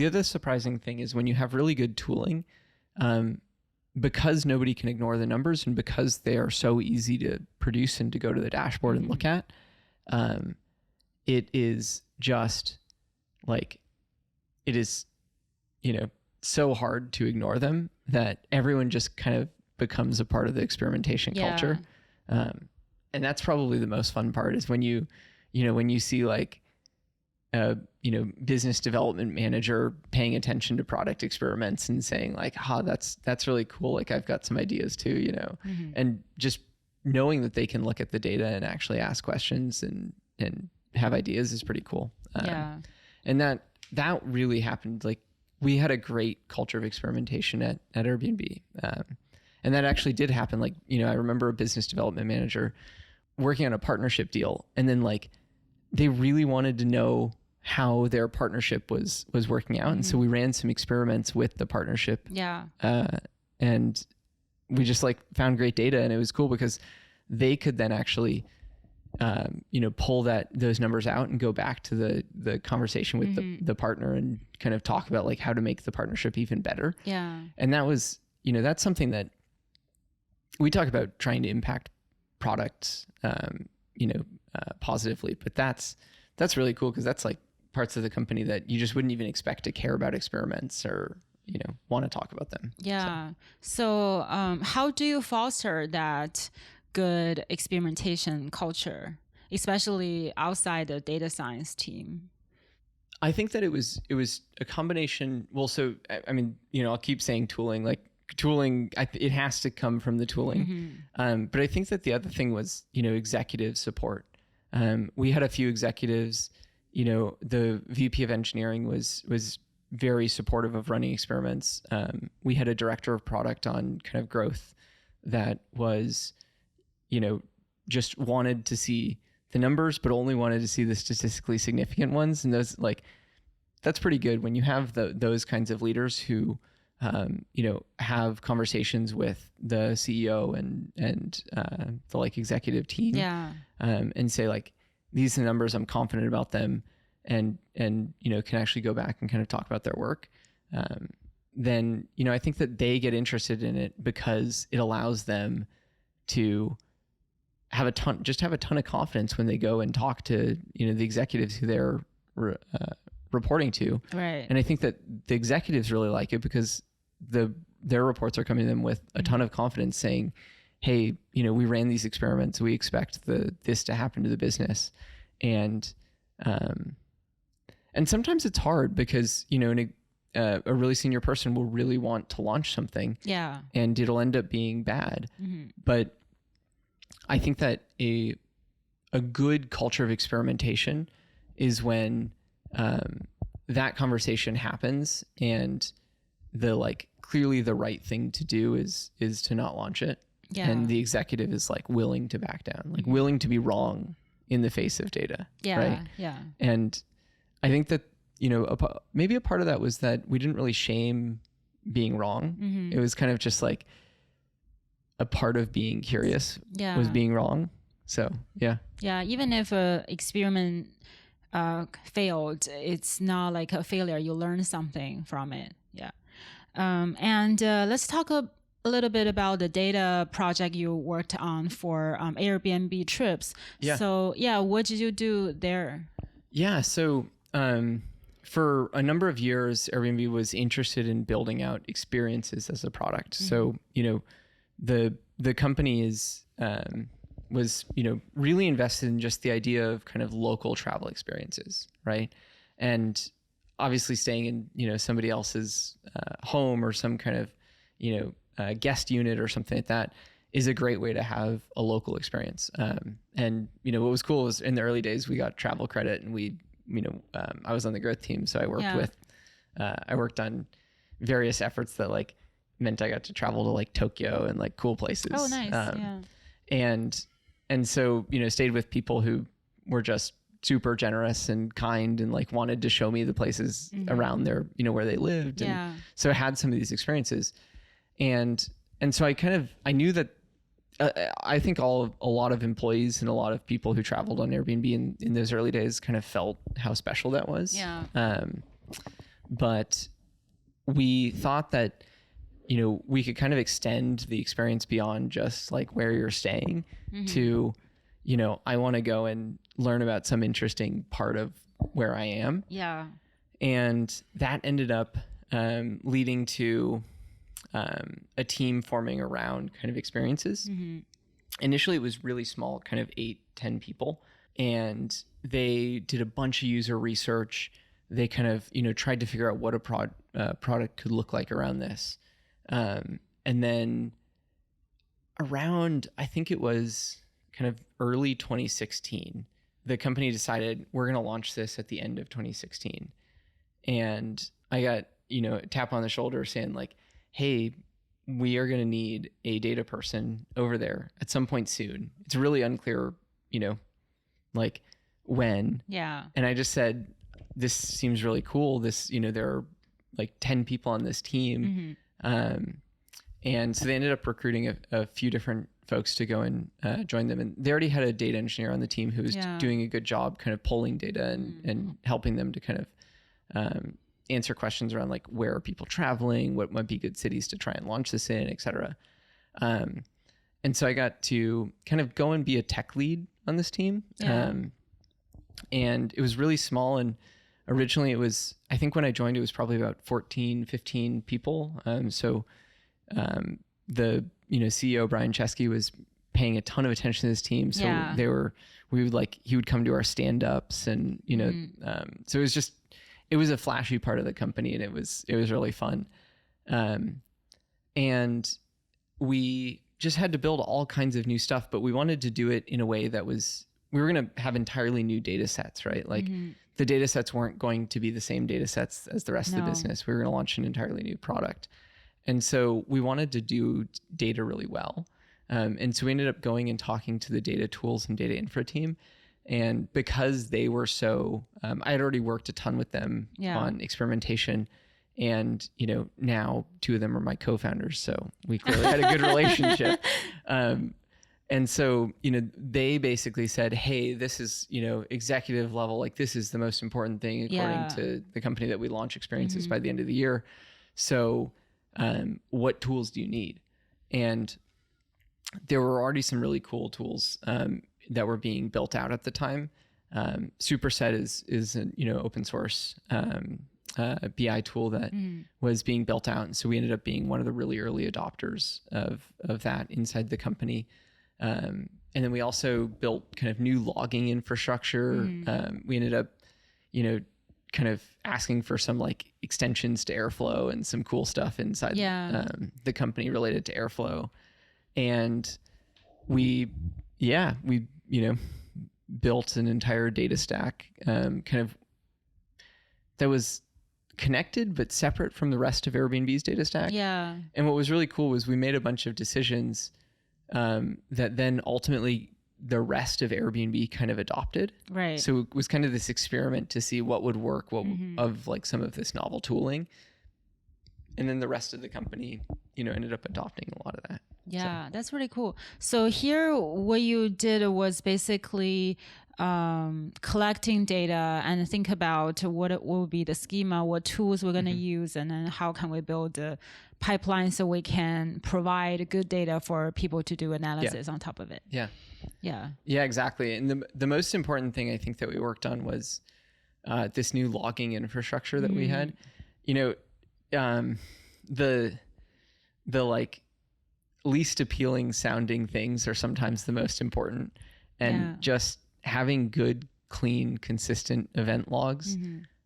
other surprising thing is when you have really good tooling, because nobody can ignore the numbers and because they are so easy to produce and to go to the dashboard and look at, it is just like, it is, so hard to ignore them that everyone just kind of becomes a part of the experimentation culture. And that's probably the most fun part, is when you see like a, business development manager paying attention to product experiments and saying like, that's really cool. Like I've got some ideas too, and just knowing that they can look at the data and actually ask questions and have ideas is pretty cool. And that really happened. Like we had a great culture of experimentation at Airbnb. And that actually did happen. Like, I remember a business development manager working on a partnership deal, and then like they really wanted to know how their partnership was working out. And so we ran some experiments with the partnership. And we just like found great data, and it was cool because they could then actually, pull those numbers out and go back to the conversation with the partner and kind of talk about like how to make the partnership even better. And that was, that's something that we talk about, trying to impact products, positively, but that's really cool, because that's like parts of the company that you just wouldn't even expect to care about experiments or, want to talk about them. So how do you foster that good experimentation culture, especially outside the data science team? I think that it was a combination. Well, so, I mean, I'll keep saying tooling, like tooling, it has to come from the tooling. But I think that the other thing was, executive support. We had a few executives, the VP of engineering was very supportive of running experiments. We had a director of product on kind of growth that was, just wanted to see the numbers, but only wanted to see the statistically significant ones. And those, like, that's pretty good when you have those kinds of leaders who, have conversations with the CEO and the like executive team, and say like, these are the numbers, I'm confident about them, and can actually go back and kind of talk about their work. Then, I think that they get interested in it because it allows them to have a ton of confidence when they go and talk to, the executives who they're reporting to. Right. And I think that the executives really like it because their reports are coming to them with a ton of confidence, saying, hey, we ran these experiments, we expect this to happen to the business. And sometimes it's hard because, a really senior person will really want to launch something, and it'll end up being bad. But I think that a good culture of experimentation is when that conversation happens, and clearly the right thing to do is to not launch it. And the executive is like willing to back down, like willing to be wrong in the face of data. Right? And I think that, maybe a part of that was that we didn't really shame being wrong. It was kind of just like a part of being curious was being wrong. So, even if a experiment failed, it's not like a failure. You learn something from it. And let's talk a little bit about the data project you worked on for Airbnb Trips. So, what did you do there? So for a number of years, Airbnb was interested in building out experiences as a product. So, the company was really invested in just the idea of kind of local travel experiences, right? And obviously staying in somebody else's home or some kind of guest unit or something like that is a great way to have a local experience. And what was cool was in the early days we got travel credit, and I was on the growth team, so I worked on various efforts that like meant I got to travel to like Tokyo and like cool places. Oh, nice. And so, stayed with people who were just super generous and kind and like wanted to show me the places around there, where they lived. And so I had some of these experiences, and so I knew that I think a lot of employees and a lot of people who traveled on Airbnb in those early days kind of felt how special that was. But we thought that we could kind of extend the experience beyond just like where you're staying to, I want to go and learn about some interesting part of where I am. Yeah. And that ended up leading to a team forming around kind of experiences. Initially, it was really small, kind of 8-10 people. And they did a bunch of user research. They kind of, tried to figure out what a product could look like around this. And then around, I think it was kind of early 2016, the company decided we're going to launch this at the end of 2016. And I got, a tap on the shoulder saying like, hey, we are going to need a data person over there at some point soon. It's really unclear, like when. Yeah. And I just said, this seems really cool. This, there are like 10 people on this team. And so they ended up recruiting a few different folks to go and join them. And they already had a data engineer on the team who was doing a good job kind of pulling data and helping them to kind of answer questions around like, where are people traveling? What might be good cities to try and launch this in, et cetera. And so I got to kind of go and be a tech lead on this team. And it was really small. And originally it was, I think when I joined, it was probably about 14, 15 people. So the CEO Brian Chesky was paying a ton of attention to this team. So he would come to our stand-ups and so it was a flashy part of the company, and it was really fun. And we just had to build all kinds of new stuff, but we wanted to do it in a way that we were going to have entirely new data sets, right? Like the data sets weren't going to be the same data sets as the rest of the business. We were going to launch an entirely new product. And so we wanted to do data really well. And so we ended up going and talking to the data tools and data infra team. And because they were so, I had already worked a ton with them on experimentation. And, now 2 of them are my co-founders. So we clearly had a good relationship. And so, they basically said, hey, this is, executive level, like this is the most important thing according to the company that we launch experiences by the end of the year. So what tools do you need? And there were already some really cool tools that were being built out at the time. Superset is an open source BI tool that was being built out. And so we ended up being one of the really early adopters of that inside the company. And then we also built kind of new logging infrastructure. We ended up, kind of asking for some like extensions to Airflow and some cool stuff inside the company related to Airflow. And we built an entire data stack, kind of that was connected but separate from the rest of Airbnb's data stack. Yeah. And what was really cool was we made a bunch of decisions that then ultimately the rest of Airbnb kind of adopted. Right. So it was kind of this experiment to see what would work, of like some of this novel tooling. And then the rest of the company, ended up adopting a lot of that. Yeah, so. That's really cool. So here, what you did was basically collecting data and think about what would be the schema, what tools we're going to use, and then how can we build a pipeline so we can provide good data for people to do analysis on top of it. Yeah, exactly. And the most important thing I think that we worked on was this new logging infrastructure that we had. The like least appealing sounding things are sometimes the most important, and just having good, clean, consistent event logs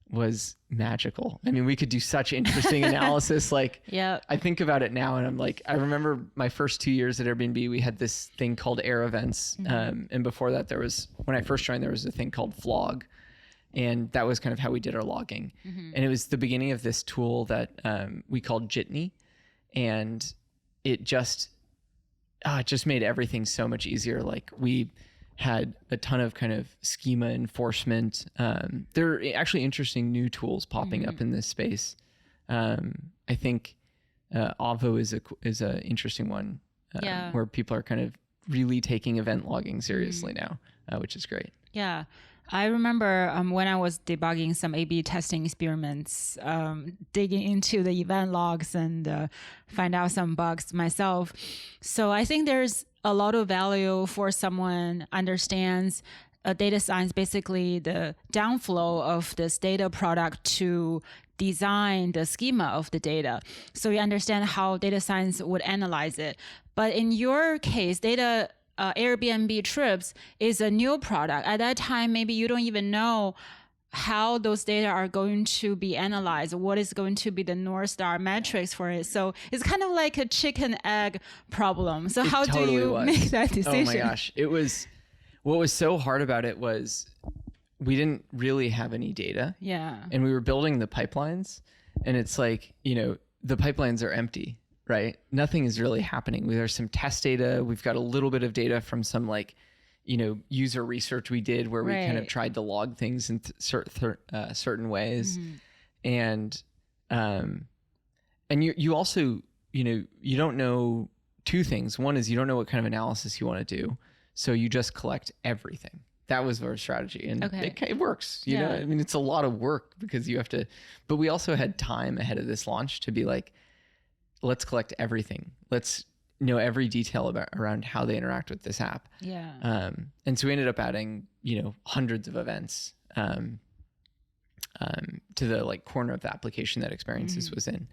was magical. I mean, we could do such interesting analysis. Like, I think about it now and I'm like, I remember my first 2 years at Airbnb, we had this thing called Air Events. And before that, when I first joined, there was a thing called Vlog. And that was kind of how we did our logging. And it was the beginning of this tool that we called Jitney. And it just made everything so much easier. Like we had a ton of kind of schema enforcement. There are actually interesting new tools popping up in this space. I think Avo is a interesting one where people are kind of really taking event logging seriously now, which is great. Yeah. I remember when I was debugging some A/B testing experiments, digging into the event logs and find out some bugs myself. So I think there's a lot of value for someone understands data science, basically the downflow of this data product to design the schema of the data. So you understand how data science would analyze it. But in your case, Airbnb Trips is a new product. At that time, maybe you don't even know how those data are going to be analyzed, what is going to be the North Star metrics for it. So it's kind of like a chicken egg problem. So how do you make that decision? Oh my gosh. What was so hard about it was we didn't really have any data. Yeah. And we were building the pipelines, and it's like, the pipelines are empty. Right? Nothing is really happening. There's some test data. We've got a little bit of data from some user research we did where we kind of tried to log things in certain ways. And you also, you don't know two things. One is you don't know what kind of analysis you want to do. So you just collect everything. That was our strategy. And it works, you know, I mean, it's a lot of work because you have to, but we also had time ahead of this launch to be like, let's collect everything. Let's know every detail around how they interact with this app. Yeah. And so we ended up adding, hundreds of events to the corner of the application that Experiences was in.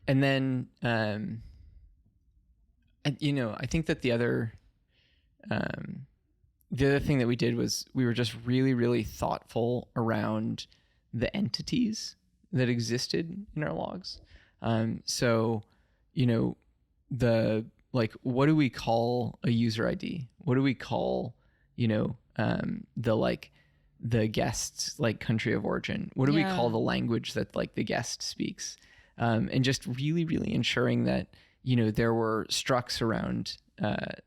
And then, I think that the other thing that we did was we were just really, really thoughtful around the entities that existed in our logs. So, what do we call a user ID? What do we call, the guest's country of origin? What do we call the language that the guest speaks? And just really, really ensuring that, there were structs around,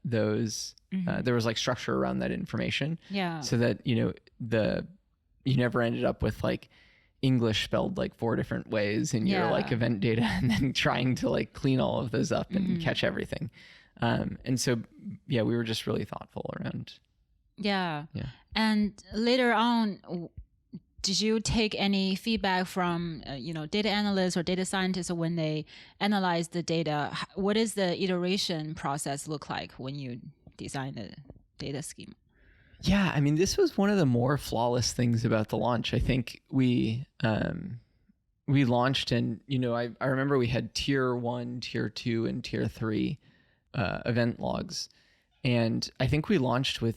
those, there was structure around that information. Yeah. So that, you never ended up with English spelled 4 different ways in your event data, and then trying to clean all of those up and catch everything. And so, we were just really thoughtful around. Yeah. And later on, did you take any feedback from, data analysts or data scientists when they analyze the data? What is the iteration process look like when you design a data schema? Yeah, I mean, this was one of the more flawless things about the launch. I think we launched, and I remember we had tier 1, tier 2, and tier 3 event logs, and I think we launched with,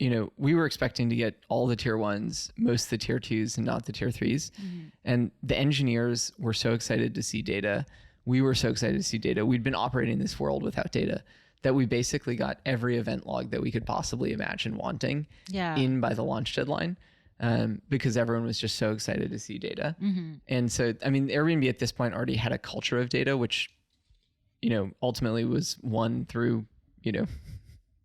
we were expecting to get all the tier 1s, most of the tier 2s, and not the tier 3s, and the engineers were so excited to see data. We were so excited to see data. We'd been operating in this world without data, that we basically got every event log that we could possibly imagine wanting in by the launch deadline, because everyone was just so excited to see data. And so, I mean, Airbnb at this point already had a culture of data, which, ultimately was won through,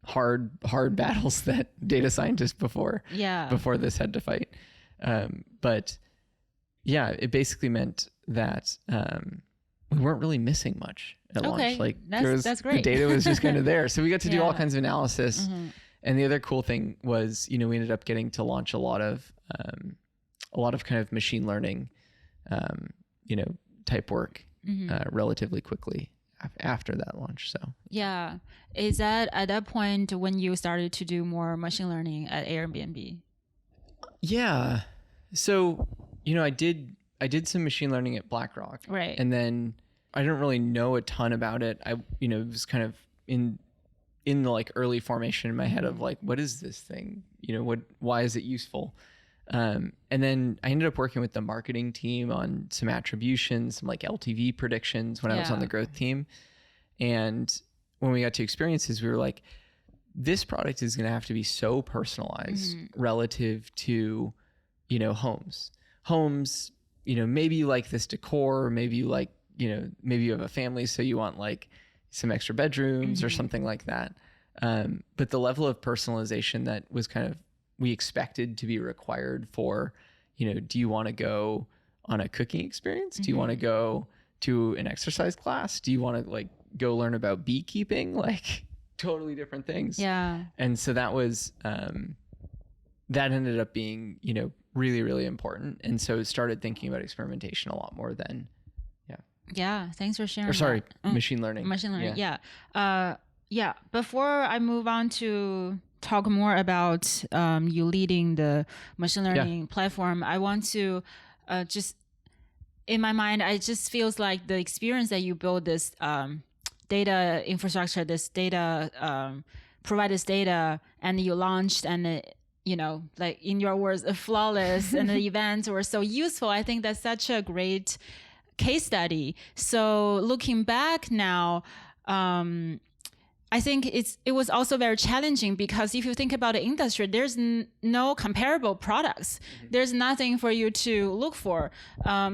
hard battles that data scientists before this had to fight. But it basically meant that we weren't really missing much at launch. That's great. The data was just kind of there. So we got to do all kinds of analysis. And the other cool thing was, we ended up getting to launch a lot of kind of machine learning, type work relatively quickly after that launch. So is that at that point when you started to do more machine learning at Airbnb? Yeah. So, I did some machine learning at BlackRock. Right. And then I didn't really know a ton about it. It was kind of in the early formation in my head of what is this thing? Why is it useful? And then I ended up working with the marketing team on some attribution, some LTV predictions when I was on the growth team. And when we got to Experiences, we were like, this product is going to have to be so personalized relative to, homes. Homes, maybe you like this decor, maybe you like, maybe you have a family, so you want some extra bedrooms or something like that. But the level of personalization that was kind of, we expected to be required for, do you want to go on a cooking experience? Do you want to go to an exercise class? Do you want to go learn about beekeeping? Totally different things. Yeah. And so that was, that ended up being, really, really important. And so started thinking about experimentation a lot more than, Yeah, thanks for sharing. Or sorry, that. machine learning. Machine learning, yeah. Before I move on to talk more about you leading the machine learning platform, I want to just, in my mind, I just feels like the experience that you build this data infrastructure, this data, provide this data, and you launched, and like in your words, flawless, and the events were so useful. I think that's such a great case study. So looking back now, I think it was also very challenging, because if you think about the industry, there's no comparable products. Mm-hmm. There's nothing for you to look for.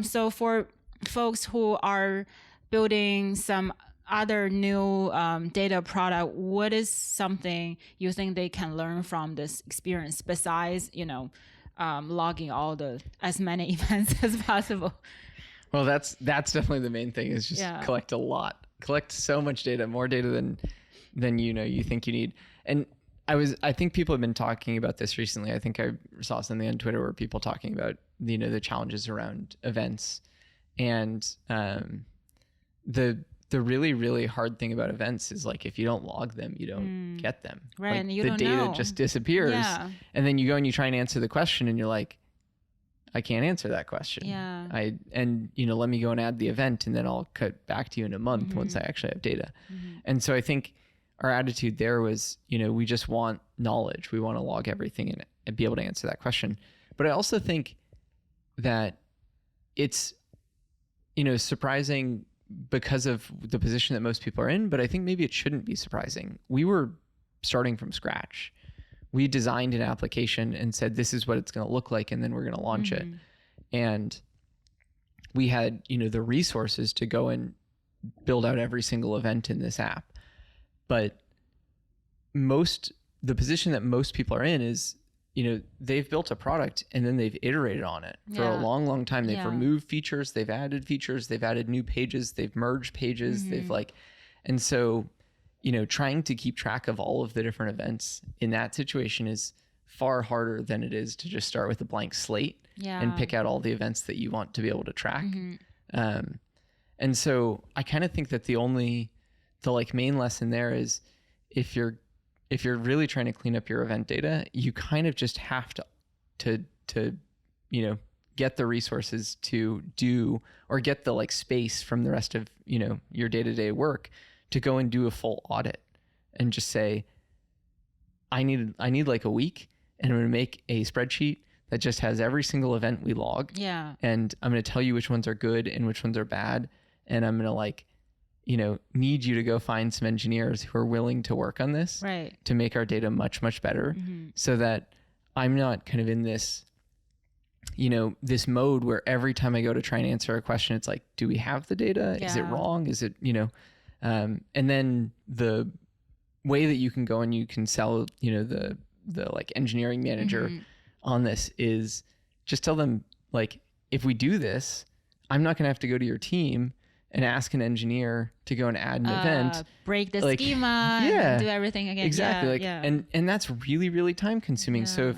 So for folks who are building some other new data product, what is something you think they can learn from this experience besides, logging as many events as possible? Well, that's definitely the main thing, is just collect so much data, more data than you think you need. And I think people have been talking about this recently. I think I saw something on Twitter where people talking about the challenges around events, and the really, really hard thing about events is, like, if you don't log them, you don't get them. Right, like, and you the don't data know. just disappears, and then you go and you try and answer the question, and you're like, I can't answer that question. Yeah. Let me go and add the event, and then I'll cut back to you in a month once I actually have data. Mm-hmm. And so I think our attitude there was, we just want knowledge. We want to log everything and be able to answer that question. But I also think that it's, surprising because of the position that most people are in, but I think maybe it shouldn't be surprising. We were starting from scratch. We designed an application and said, this is what it's going to look like, and then we're going to launch it. And we had, the resources to go and build out every single event in this app. But the position that most people are in is, they've built a product and then they've iterated on it for a long, long time. They've removed features, they've added features, they've added new pages, they've merged pages, and so, trying to keep track of all of the different events in that situation is far harder than it is to just start with a blank slate and pick out all the events that you want to be able to track. And so I kind of think that the main lesson there is, if you're really trying to clean up your event data, you kind of just have to get the resources to do, or get the space from the rest of, your day-to-day work to go and do a full audit, and just say, I need a week, and I'm going to make a spreadsheet that just has every single event we log. Yeah. And I'm going to tell you which ones are good and which ones are bad. And I'm going to need you to go find some engineers who are willing to work on this to make our data much, much better, so that I'm not kind of in this, this mode where every time I go to try and answer a question, it's like, do we have the data? Yeah. Is it wrong? Is it, and then the way that you can go and you can sell, the engineering manager on this is just tell them, if we do this, I'm not going to have to go to your team and ask an engineer to go and add an event, break the schema, and do everything again. Exactly. And that's really, really time consuming. So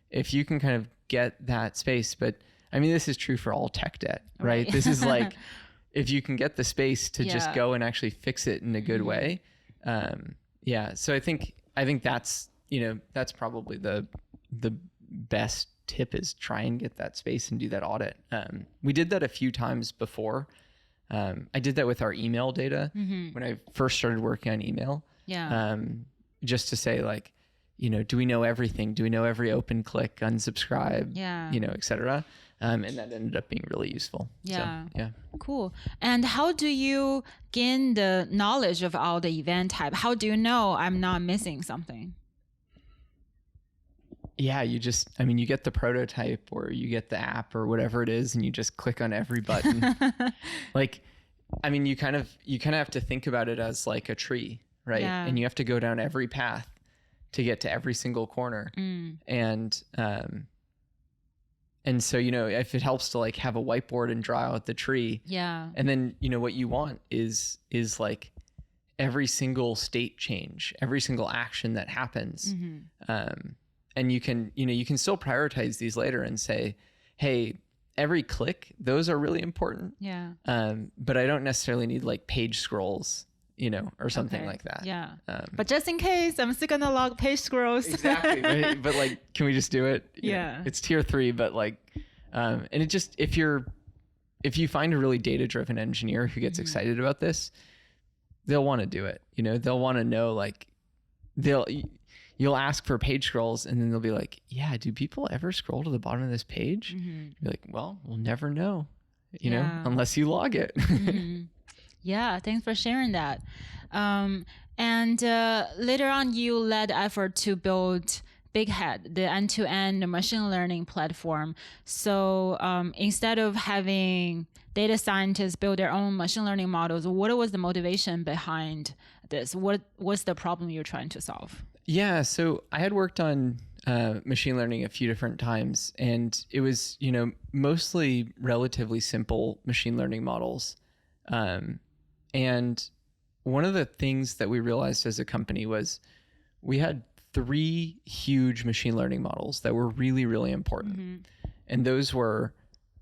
if you can kind of get that space, but I mean, this is true for all tech debt, right? This is if you can get the space to just go and actually fix it in a good way. So I think that's, that's probably the best tip, is try and get that space and do that audit. We did that a few times before. I did that with our email data when I first started working on email. Just to say, do we know everything? Do we know every open click, unsubscribe, et cetera? And that ended up being really useful. Yeah. So, cool. And how do you gain the knowledge of all the event type? How do you know I'm not missing something? Yeah, you get the prototype, or you get the app or whatever it is, and you just click on every button. You kind of have to think about it as like a tree, right? Yeah. And you have to go down every path to get to every single corner. And so, if it helps to have a whiteboard and draw out the tree. Yeah. And then, what you want is every single state change, every single action that happens. and you can still prioritize these later and say, hey, every click, those are really important. Yeah. But I don't necessarily need like page scrolls, or something like that. Yeah. But just in case, I'm still gonna log page scrolls. Exactly. Right? But like, can we just do it? Yeah. It's tier 3, but like, and it just, if you find a really data-driven engineer who gets excited about this, they'll want to do it. They'll want to know, like, you'll ask for page scrolls, and then they'll be like, yeah, do people ever scroll to the bottom of this page? You're like, well, we'll never know, unless you log it. Yeah, thanks for sharing that. And later on, you led effort to build BigHead, the end-to-end machine learning platform. So instead of having data scientists build their own machine learning models, what was the motivation behind this? What's the problem you're trying to solve? Yeah, so I had worked on machine learning a few different times, and it was, mostly relatively simple machine learning models. And one of the things that we realized as a company was we had 3 huge machine learning models that were really, really important. And those were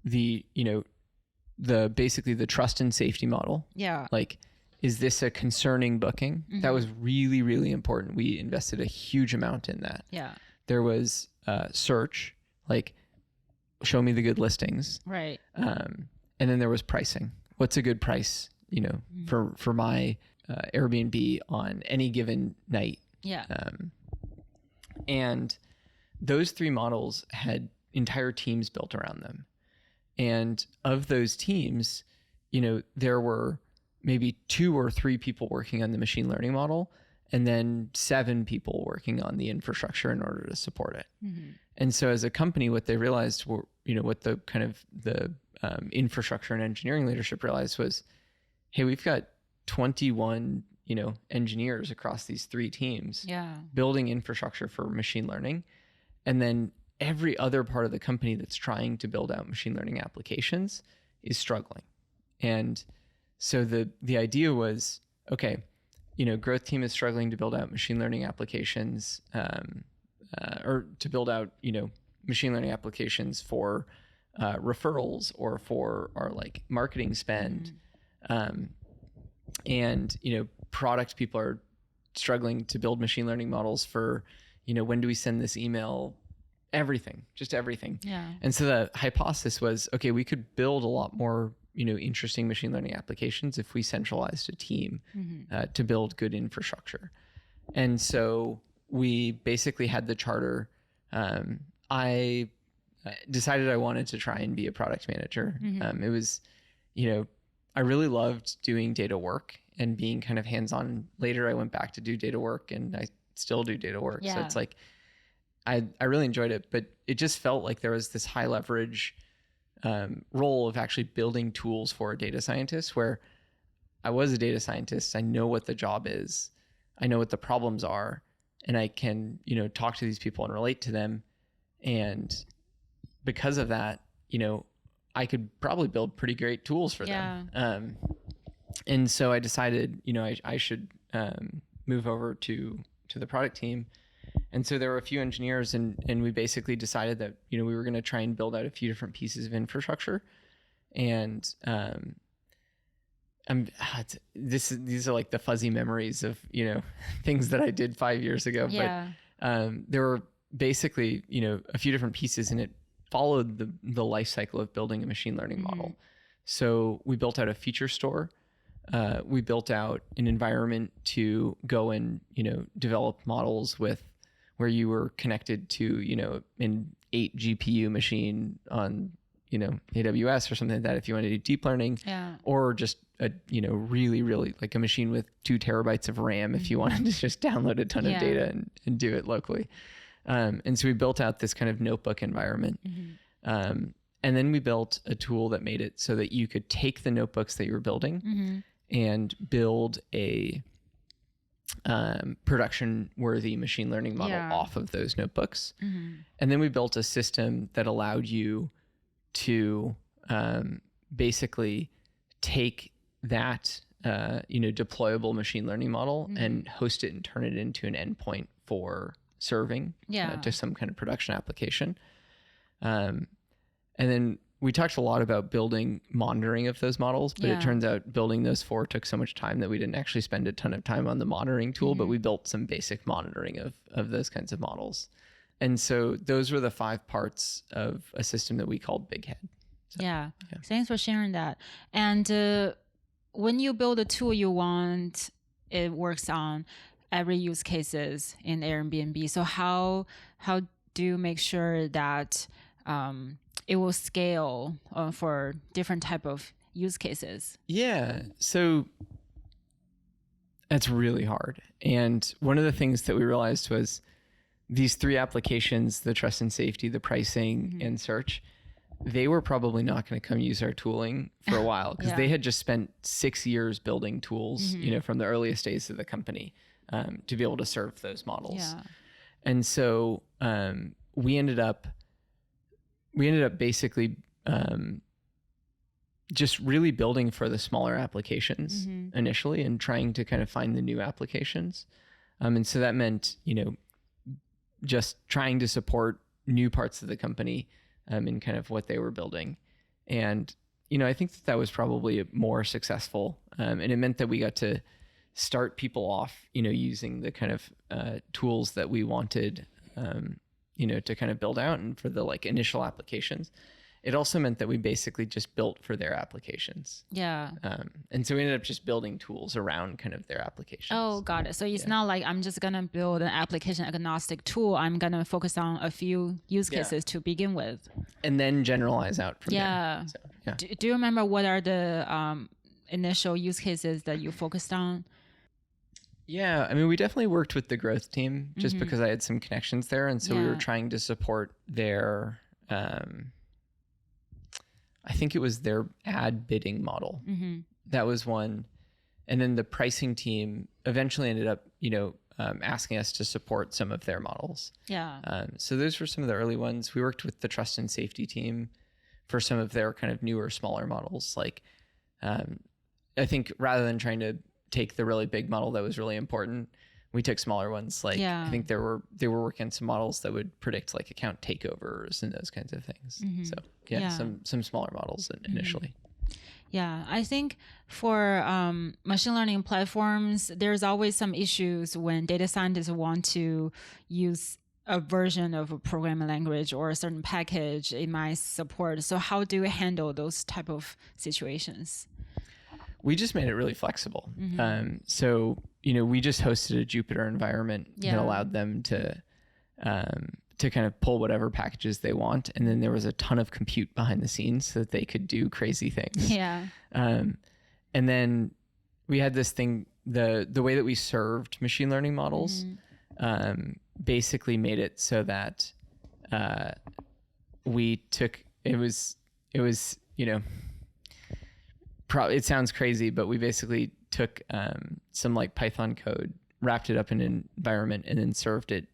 basically the trust and safety model. Yeah. Like, is this a concerning booking? That was really, really important. We invested a huge amount in that. Yeah. There was search, like, show me the good listings. Right. And then there was pricing. What's a good price, for my Airbnb on any given night? Yeah. And those 3 models had entire teams built around them. And of those teams, there were maybe 2 or 3 people working on the machine learning model, and then 7 people working on the infrastructure in order to support it. And so as a company, what they realized were, what the kind of the infrastructure and engineering leadership realized was, hey, we've got 21, engineers across these 3 teams building infrastructure for machine learning. And then every other part of the company that's trying to build out machine learning applications is struggling. And so the idea was, okay, growth team is struggling to build out machine learning applications, or to build out, machine learning applications for referrals or for our like marketing spend. And, product people are struggling to build machine learning models for, when do we send this email? Everything, just everything. Yeah. And so the hypothesis was, okay, we could build a lot more, interesting machine learning applications if we centralized a team to build good infrastructure. And so we basically had the charter. I decided I wanted to try and be a product manager. It was, I really loved doing data work and being kind of hands-on. Later, I went back to do data work, and I still do data work. Yeah. So it's like, I really enjoyed it, but it just felt like there was this high leverage role of actually building tools for a data scientist, where I was a data scientist. I know what the job is. I know what the problems are, and I can, talk to these people and relate to them. And because of that, I could probably build pretty great tools for them. And so I decided, I should move over to the product team. And so there were a few engineers, and we basically decided that, we were going to try and build out a few different pieces of infrastructure. And these are like the fuzzy memories of, things that I did 5 years ago. Yeah. But there were basically, a few different pieces, and it followed the life cycle of building a machine learning model. So we built out a feature store. We built out an environment to go and, develop models where you were connected to, an 8 GPU machine on, AWS or something like that, if you want to do deep learning, or just a, really, really like a machine with 2 terabytes of RAM if you wanted to just download a ton of data and do it locally. And so we built out this kind of notebook environment. And then we built a tool that made it so that you could take the notebooks that you were building and build a production worthy machine learning model off of those notebooks. And then we built a system that allowed you to basically take that deployable machine learning model and host it and turn it into an endpoint for serving Yeah. to some kind of production application. And then we talked a lot about building monitoring of those models, but it turns out building those 4 took so much time that we didn't actually spend a ton of time on the monitoring tool, but we built some basic monitoring of those kinds of models. And so those were the 5 parts of a system that we called Big Head. So, yeah. Thanks for sharing that. And when you build a tool you want, it works on every use cases in Airbnb. So how do you make sure that it will scale for different type of use cases? Yeah, so that's really hard. And one of the things that we realized was these 3 applications, the trust and safety, the pricing, and search, they were probably not going to come use our tooling for a while because they had just spent 6 years building tools, from the earliest days of the company to be able to serve those models. Yeah. And so we ended up basically just really building for the smaller applications initially and trying to kind of find the new applications. And so that meant, just trying to support new parts of the company in kind of what they were building. And, I think that was probably more successful. And it meant that we got to start people off, using the kind of tools that we wanted, to kind of build out. And for the initial applications, it also meant that we basically just built for their applications. Yeah. And so we ended up just building tools around kind of their applications. Oh, got it. So it's not like I'm just going to build an application agnostic tool. I'm going to focus on a few use cases to begin with. And then generalize out from there. So, Do you remember what are the initial use cases that you focused on? Yeah, I mean, we definitely worked with the growth team just because I had some connections there. And so we were trying to support their, I think it was their ad bidding model. That was one. And then the pricing team eventually ended up, asking us to support some of their models. Yeah. So those were some of the early ones. We worked with the trust and safety team for some of their kind of newer, smaller models. I think rather than trying to take the really big model that was really important, we took smaller ones. I think they were working on some models that would predict account takeovers and those kinds of things. So some smaller models initially. Yeah, I think for machine learning platforms, there's always some issues when data scientists want to use a version of a programming language or a certain package it might support. So how do you handle those type of situations? We just made it really flexible. So, we just hosted a Jupyter environment that allowed them to kind of pull whatever packages they want. And then there was a ton of compute behind the scenes so that they could do crazy things. Yeah. And then we had this thing, the way that we served machine learning models basically made it so that we took, it was, it sounds crazy, but we basically took some Python code, wrapped it up in an environment, and then served it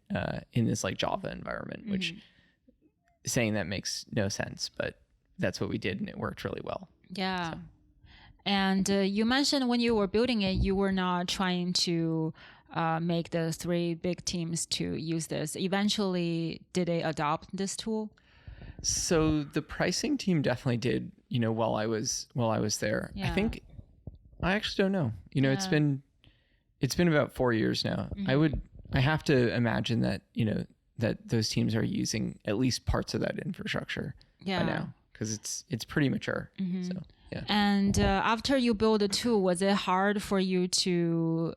in this Java environment, which saying that makes no sense, but that's what we did, and it worked really well. Yeah. So. And you mentioned when you were building it, you were not trying to make the 3 big teams to use this. Eventually, did they adopt this tool? So the pricing team definitely did, while I was there. Yeah. I actually don't know. It's been about 4 years now. I have to imagine that, that those teams are using at least parts of that infrastructure by now, because it's pretty mature. So, yeah. And after you build a tool, was it hard for you to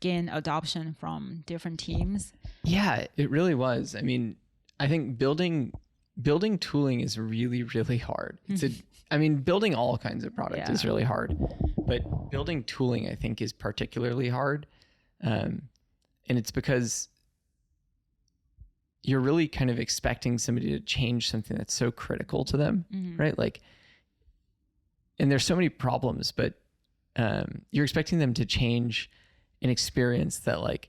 gain adoption from different teams? Yeah, it really was. I mean, I think building tooling is really, really hard. Building all kinds of product is really hard, but building tooling, I think, is particularly hard. And it's because you're really kind of expecting somebody to change something that's so critical to them, right? And there's so many problems, but you're expecting them to change an experience that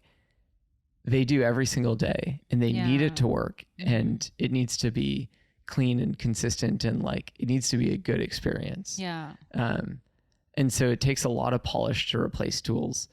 they do every single day, and they need it to work, and it needs to be clean and consistent, and it needs to be a good experience. Yeah. And so it takes a lot of polish to replace tools.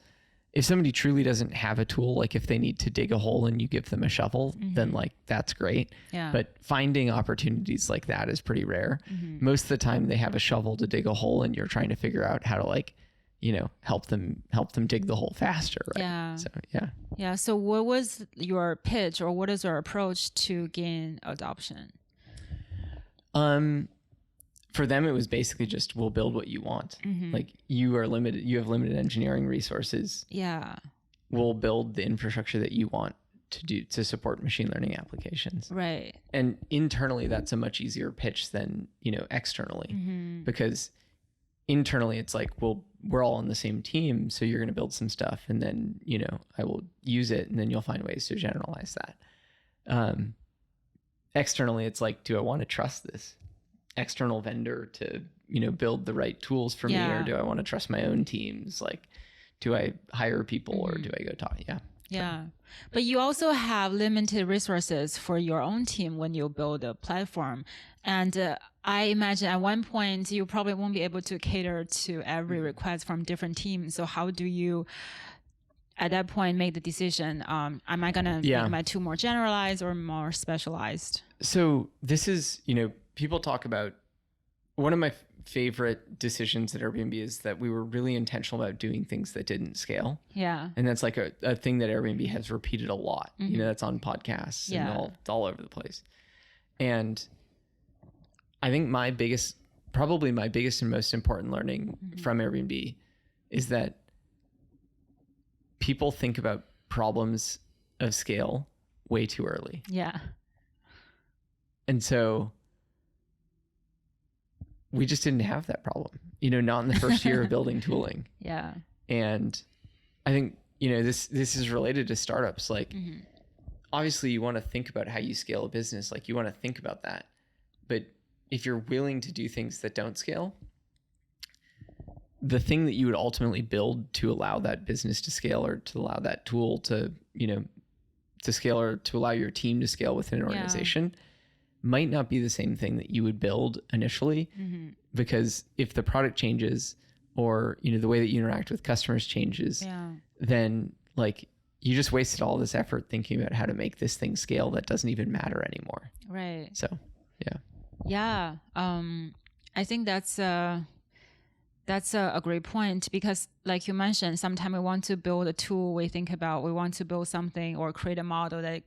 if somebody truly doesn't have a tool, like if they need to dig a hole and you give them a shovel, then like that's great. Yeah. But finding opportunities like that is pretty rare. Most of the time they have a shovel to dig a hole and you're trying to figure out how to like, you know, help them dig the hole faster. Right? Yeah. So, yeah. Yeah. So what was your pitch or what is your approach to gain adoption? For them, it was basically just, we'll build what you want. Like you are limited, you have limited engineering resources. Yeah. We'll build the infrastructure that you want to do to support machine learning applications. Right. And internally, that's a much easier pitch than, you know, externally, because internally it's like, well, we're all on the same team. So you're going to build some stuff and then, you know, I will use it and then you'll find ways to generalize that. Externally, it's like, do I want to trust this external vendor to, you know, build the right tools for me, or do I want to trust my own teams? Like, do I hire people or do I go talk? Yeah. Yeah. But you also have limited resources for your own team when you build a platform. And I imagine at one point you probably won't be able to cater to every request from different teams. So how do you, at that point, make the decision? Am I going to make my tool more generalized or more specialized? So this is, you know, people talk about, one of my favorite decisions at Airbnb is that we were really intentional about doing things that didn't scale. Yeah. And that's like a thing that Airbnb has repeated a lot. You know, that's on podcasts and all over the place. And I think probably my biggest and most important learning from Airbnb is that people think about problems of scale way too early. Yeah. And so we just didn't have that problem, you know, not in the first year of building tooling. Yeah. And I think, you know, this is related to startups. Like, obviously you want to think about how you scale a business. Like, you want to think about that. But if you're willing to do things that don't scale, the thing that you would ultimately build to allow that business to scale, or to allow that tool to, you know, to scale, or to allow your team to scale within an organization, might not be the same thing that you would build initially. Because if the product changes, or, you know, the way that you interact with customers changes, then like you just wasted all this effort thinking about how to make this thing scale that doesn't even matter anymore. Right. So, yeah. Yeah. I think that's a great point, because like you mentioned, sometimes we want to build a tool, we want to build something or create a model that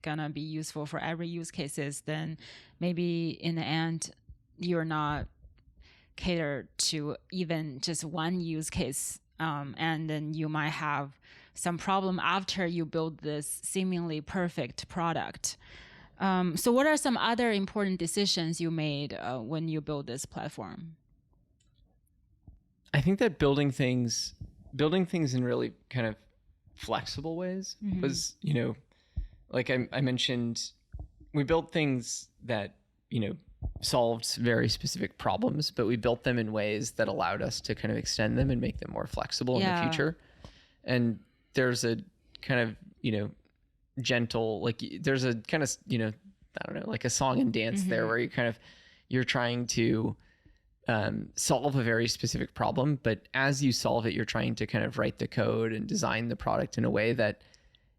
gonna be useful for every use cases. Then maybe in the end, you're not catered to even just one use case. And then you might have some problem after you build this seemingly perfect product. So what are some other important decisions you made when you build this platform? I think that building things in really kind of flexible ways was, you know, like I mentioned, we built things that, you know, solved very specific problems, but we built them in ways that allowed us to kind of extend them and make them more flexible in the future. And there's a kind of, you know, gentle, like there's a kind of, you know, I don't know, like a song and dance there where you're trying to solve a very specific problem, but as you solve it, you're trying to kind of write the code and design the product in a way that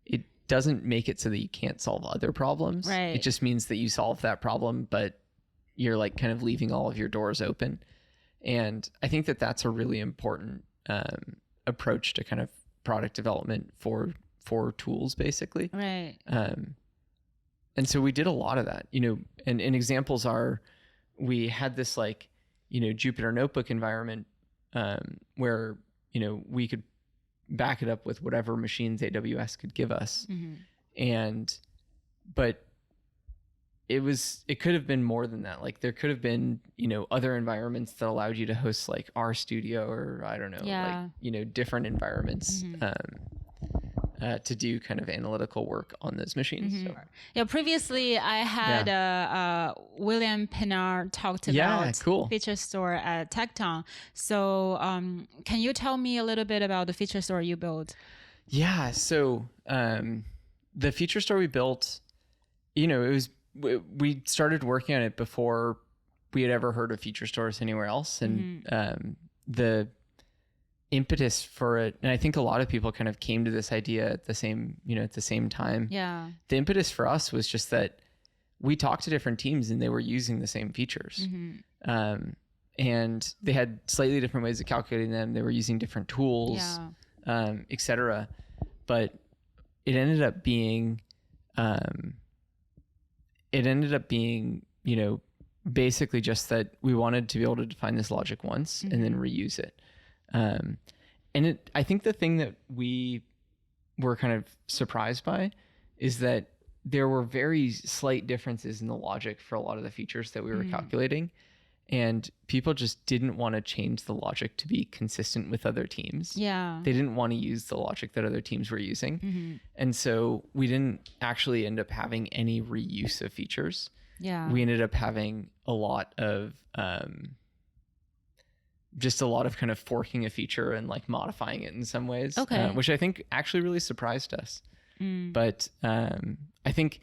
it doesn't make it so that you can't solve other problems. Right. It just means that you solve that problem, but you're like kind of leaving all of your doors open. And I think that that's a really important approach to kind of product development for tools, basically. Right. And so we did a lot of that, you know, and examples are, we had this like, you know, Jupyter Notebook environment where, you know, we could back it up with whatever machines AWS could give us. But it could have been more than that. Like there could have been, you know, other environments that allowed you to host like RStudio or I don't know, like, you know, different environments to do kind of analytical work on those machines. So. Yeah, previously I had William Pinar talked about Feature Store at TechTown. So can you tell me a little bit about the Feature Store you built? Yeah, so the Feature Store we built, you know, we started working on it before we had ever heard of feature stores anywhere else. And impetus for it, and I think a lot of people kind of came to this idea at the same time. Yeah. The impetus for us was just that we talked to different teams and they were using the same features. And they had slightly different ways of calculating them. They were using different tools, et cetera. But it ended up being, basically just that we wanted to be able to define this logic once and then reuse it. I think the thing that we were kind of surprised by is that there were very slight differences in the logic for a lot of the features that we were calculating, and people just didn't want to change the logic to be consistent with other teams. Yeah. They didn't want to use the logic that other teams were using. And so we didn't actually end up having any reuse of features. Yeah. We ended up having a lot of just a lot of kind of forking a feature and like modifying it in some ways, which I think actually really surprised us. But I think,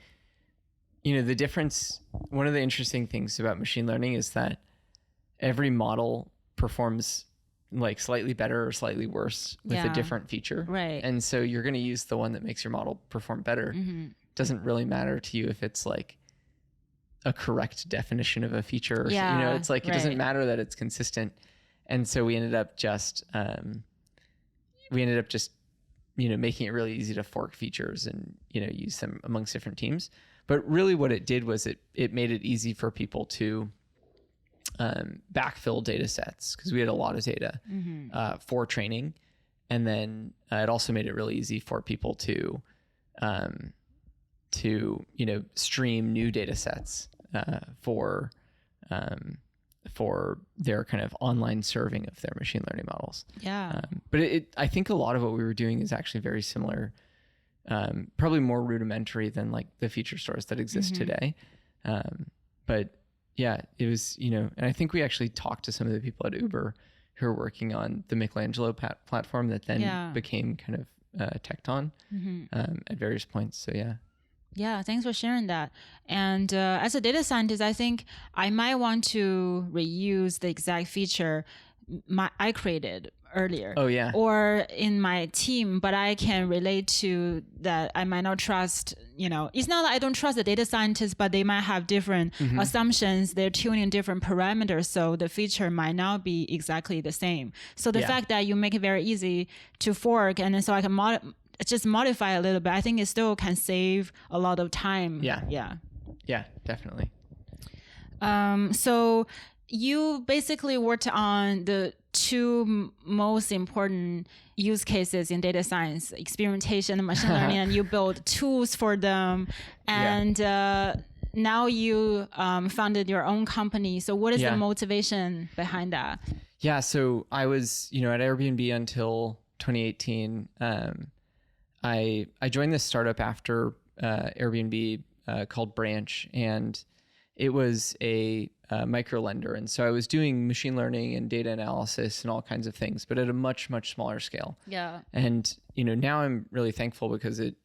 the difference, one of the interesting things about machine learning is that every model performs like slightly better or slightly worse with a different feature. Right. And so you're going to use the one that makes your model perform better. Doesn't really matter to you if it's like a correct definition of a feature. Or it's like, it doesn't matter that it's consistent. And so we ended up just making it really easy to fork features and, use them amongst different teams. But really what it did was it made it easy for people to backfill data sets, because we had a lot of data for training. And then it also made it really easy for people to stream new data sets for their kind of online serving of their machine learning models. Yeah. But I think a lot of what we were doing is actually very similar, probably more rudimentary than like the feature stores that exist today. But yeah, it was, and I think we actually talked to some of the people at Uber who are working on the Michelangelo platform that then became kind of Tecton at various points. So yeah. Yeah, thanks for sharing that. And as a data scientist, I think I might want to reuse the exact feature I created earlier. Oh, yeah. Or in my team, but I can relate to that. I might not trust, it's not that I don't trust the data scientists, but they might have different assumptions. They're tuning different parameters. So the feature might not be exactly the same. So the fact that you make it very easy to fork, and then so I can just modify a little bit, I think it still can save a lot of time. Yeah, definitely. So you basically worked on the two most important use cases in data science: experimentation and machine learning, and you build tools for them. And now you founded your own company. So what is the motivation behind that? Yeah, so I was, at Airbnb until 2018. I joined this startup after Airbnb called Branch, and it was a micro lender. And so I was doing machine learning and data analysis and all kinds of things, but at a much, much smaller scale. Yeah. And, now I'm really thankful because it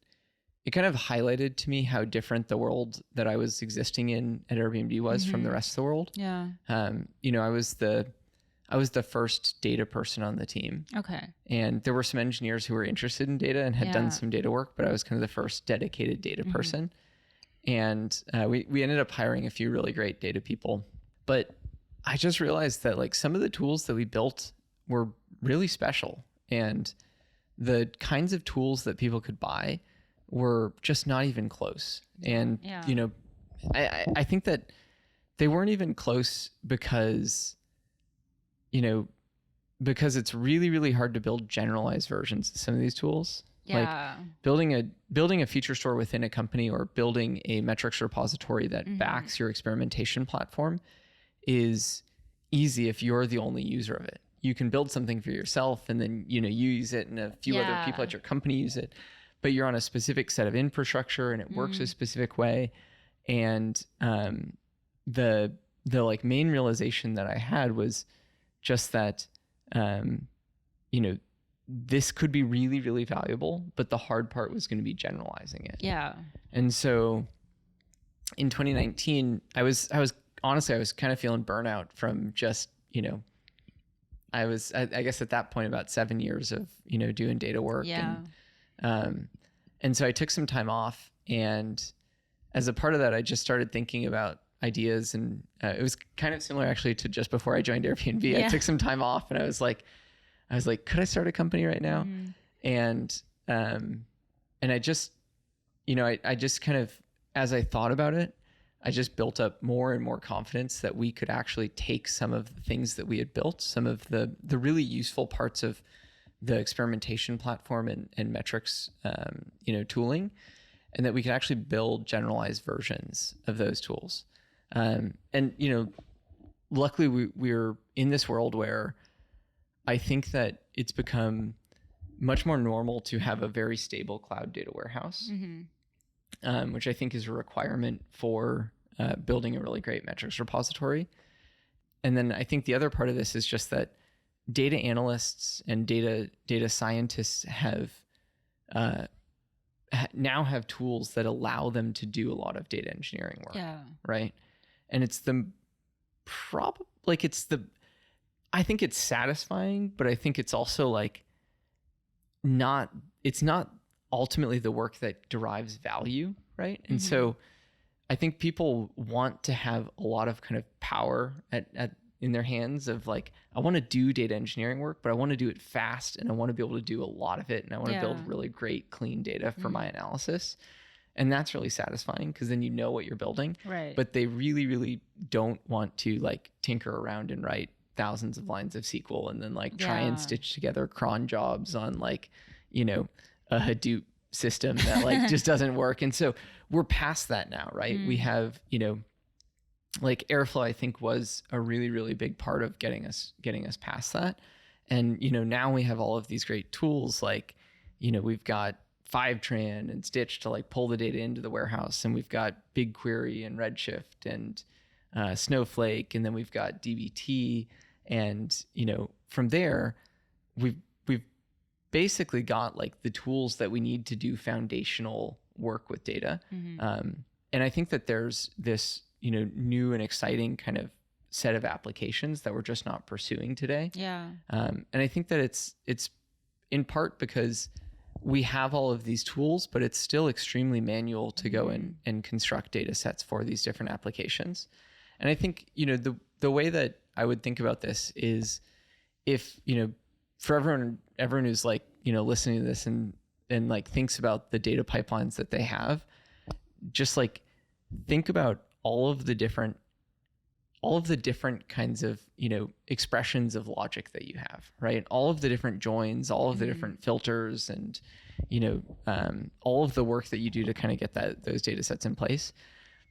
kind of highlighted to me how different the world that I was existing in at Airbnb was from the rest of the world. Yeah. I was the first data person on the team. Okay. And there were some engineers who were interested in data and had done some data work, but I was kind of the first dedicated data person. And we ended up hiring a few really great data people. But I just realized that like some of the tools that we built were really special. And the kinds of tools that people could buy were just not even close. And, I think that they weren't even close because it's really, really hard to build generalized versions of some of these tools. Yeah. Like building a feature store within a company or building a metrics repository that backs your experimentation platform is easy if you're the only user of it. You can build something for yourself and then, you use it and a few other people at your company use it, but you're on a specific set of infrastructure and it works a specific way. And the like main realization that I had was just that, this could be really, really valuable, but the hard part was going to be generalizing it. Yeah. And so in 2019, I was honestly, I was kind of feeling burnout from just, I guess at that point about 7 years of, doing data work. Yeah. And so I took some time off, and as a part of that, I just started thinking about ideas, and it was kind of similar actually to just before I joined Airbnb. Yeah. I took some time off, and I was like, could I start a company right now? And I just, I just kind of, as I thought about it, I just built up more and more confidence that we could actually take some of the things that we had built, some of the really useful parts of the experimentation platform and metrics, tooling, and that we could actually build generalized versions of those tools. And, luckily we're in this world where I think that it's become much more normal to have a very stable cloud data warehouse, which I think is a requirement for building a really great metrics repository. And then I think the other part of this is just that data analysts and data scientists have now have tools that allow them to do a lot of data engineering work. Yeah. Right. And it's I think it's satisfying, but I think it's also like it's not ultimately the work that derives value. Right. And so I think people want to have a lot of kind of power in their hands of like, I want to do data engineering work, but I want to do it fast, and I want to be able to do a lot of it, and I want to build really great, clean data for my analysis. And that's really satisfying because then you know what you're building. Right. But But they really, really don't want to like tinker around and write thousands of lines of SQL and then like try and stitch together cron jobs on like, a Hadoop system that like just doesn't work. And so we're past that now, right? We have, like Airflow, I think, was a really, really big part of getting us past that. And, now we have all of these great tools like, we've got Fivetran and Stitch to like pull the data into the warehouse. And we've got BigQuery and Redshift and Snowflake. And then we've got dbt. And, from there, we've basically got like the tools that we need to do foundational work with data. And I think that there's this, new and exciting kind of set of applications that we're just not pursuing today. Yeah. And I think that it's in part because we have all of these tools, but it's still extremely manual to go and construct data sets for these different applications. And I think, the way that I would think about this is if, for everyone who's like, listening to this and like thinks about the data pipelines that they have, just like think about all of the different kinds of, expressions of logic that you have, right? All of the different joins, all of the different filters, and, all of the work that you do to kind of get those data sets in place.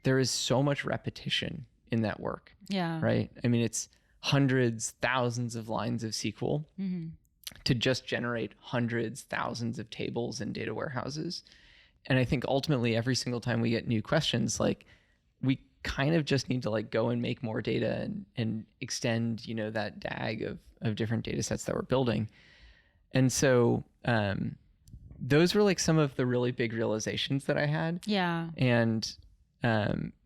There is so much repetition in that work. Yeah. Right. I mean, it's hundreds, thousands of lines of SQL to just generate hundreds, thousands of tables and data warehouses. And I think ultimately every single time we get new questions, like we kind of just need to like go and make more data and extend, that DAG of different data sets that we're building. And so those were like some of the really big realizations that I had. Yeah. And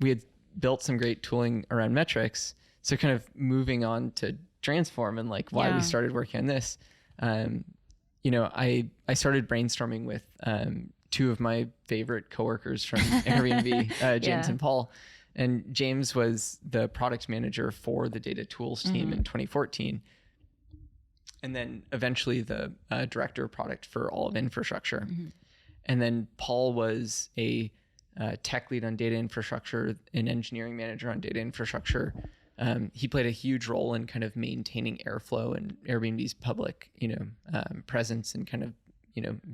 we had built some great tooling around metrics. So kind of moving on to Transform and like why we started working on this. I started brainstorming with two of my favorite coworkers from Airbnb, James and Paul. And James was the product manager for the data tools team in 2014. And then eventually the director of product for all of infrastructure. And then Paul was a tech lead on data infrastructure, an engineering manager on data infrastructure. He played a huge role in kind of maintaining Airflow and Airbnb's public, presence and kind of,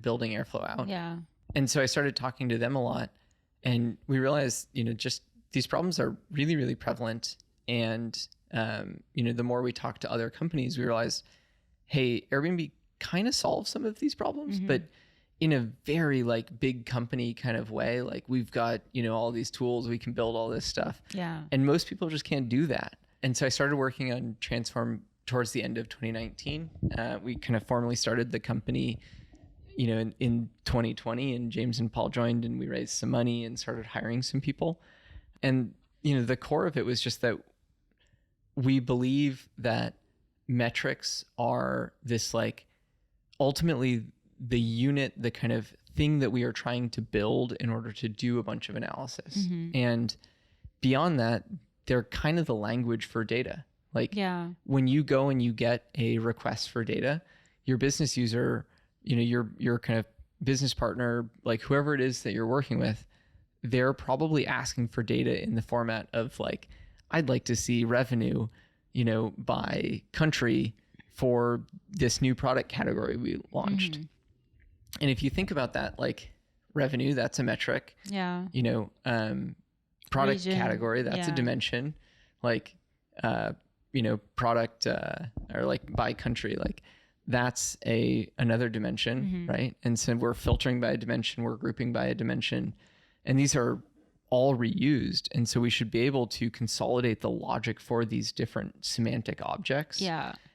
building Airflow out. Yeah. And so I started talking to them a lot, and we realized, just these problems are really, really prevalent. And, the more we talked to other companies, we realized, hey, Airbnb kind of solves some of these problems, but in a very like big company kind of way. Like we've got, all these tools, we can build all this stuff. Yeah. And most people just can't do that. And so I started working on Transform towards the end of 2019. We kind of formally started the company, in 2020, and James and Paul joined, and we raised some money and started hiring some people. And, the core of it was just that we believe that metrics are this like ultimately the unit, the kind of thing that we are trying to build in order to do a bunch of analysis. And beyond that, they're kind of the language for data. Like when you go and you get a request for data, your business user, your kind of business partner, like whoever it is that you're working with, they're probably asking for data in the format of like, I'd like to see revenue, by country for this new product category we launched. And if you think about that, like revenue, that's a metric. Product region, category, that's a dimension. Like, product or like by country, like that's another dimension, right? And so we're filtering by a dimension, we're grouping by a dimension, and these are all reused. And so we should be able to consolidate the logic for these different semantic objects.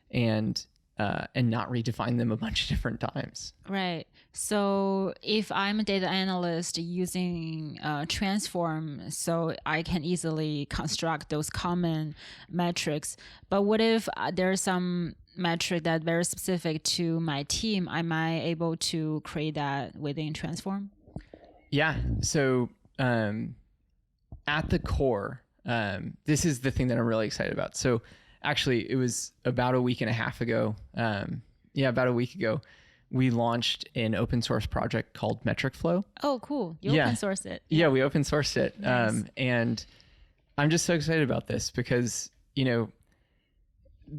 And not redefine them a bunch of different times. Right. So if I'm a data analyst using Transform, so I can easily construct those common metrics. But what if there's some metric that's very specific to my team? Am I able to create that within Transform? Yeah. So at the core, this is the thing that I'm really excited about. So actually, it was about a week and a half ago. About a week ago, we launched an open source project called Metric Flow. Oh, cool. You open sourced it. Yeah, we open sourced it. Nice. And I'm just so excited about this because,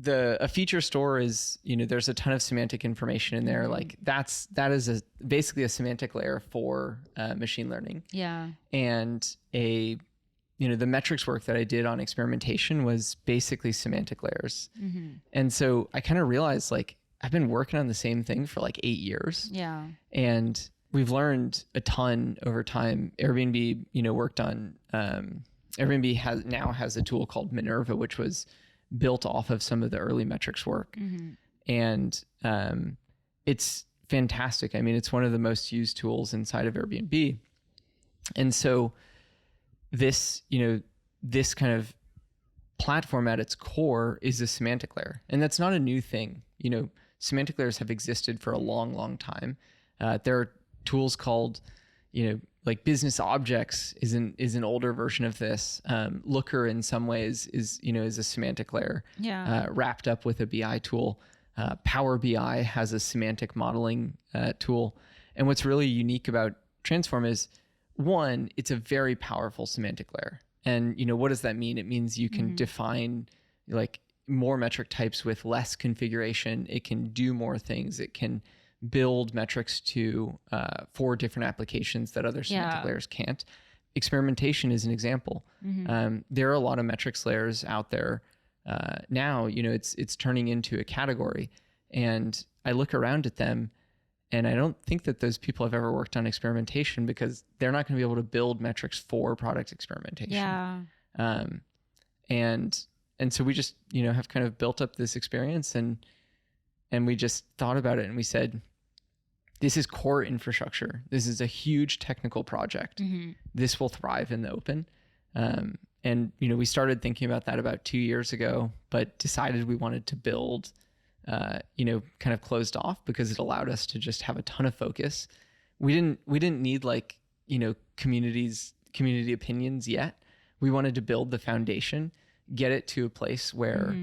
a feature store is, there's a ton of semantic information in there. Like that is basically a semantic layer for machine learning. And the metrics work that I did on experimentation was basically semantic layers. And so I kind of realized like I've been working on the same thing for like 8 years. And we've learned a ton over time. Airbnb, worked on, Airbnb now has a tool called Minerva, which was built off of some of the early metrics work. And it's fantastic. I mean, it's one of the most used tools inside of Airbnb. And so this kind of platform at its core is a semantic layer. And that's not a new thing. Semantic layers have existed for a long, long time. There are tools called, like business objects is an older version of this. Looker in some ways is a semantic layer wrapped up with a BI tool. Power BI has a semantic modeling tool. And what's really unique about Transform is, one, it's a very powerful semantic layer. And, what does that mean? It means you can define like more metric types with less configuration. It can do more things. It can build metrics for different applications that other semantic layers can't. Experimentation is an example. There are a lot of metrics layers out there now. It's turning into a category. And I look around at them, and I don't think that those people have ever worked on experimentation because they're not going to be able to build metrics for product experimentation. And so we just, have kind of built up this experience and we just thought about it and we said, this is core infrastructure. This is a huge technical project. This will thrive in the open. And, we started thinking about that about 2 years ago, but decided we wanted to build kind of closed off because it allowed us to just have a ton of focus. We didn't need like, community opinions yet. We wanted to build the foundation, get it to a place where,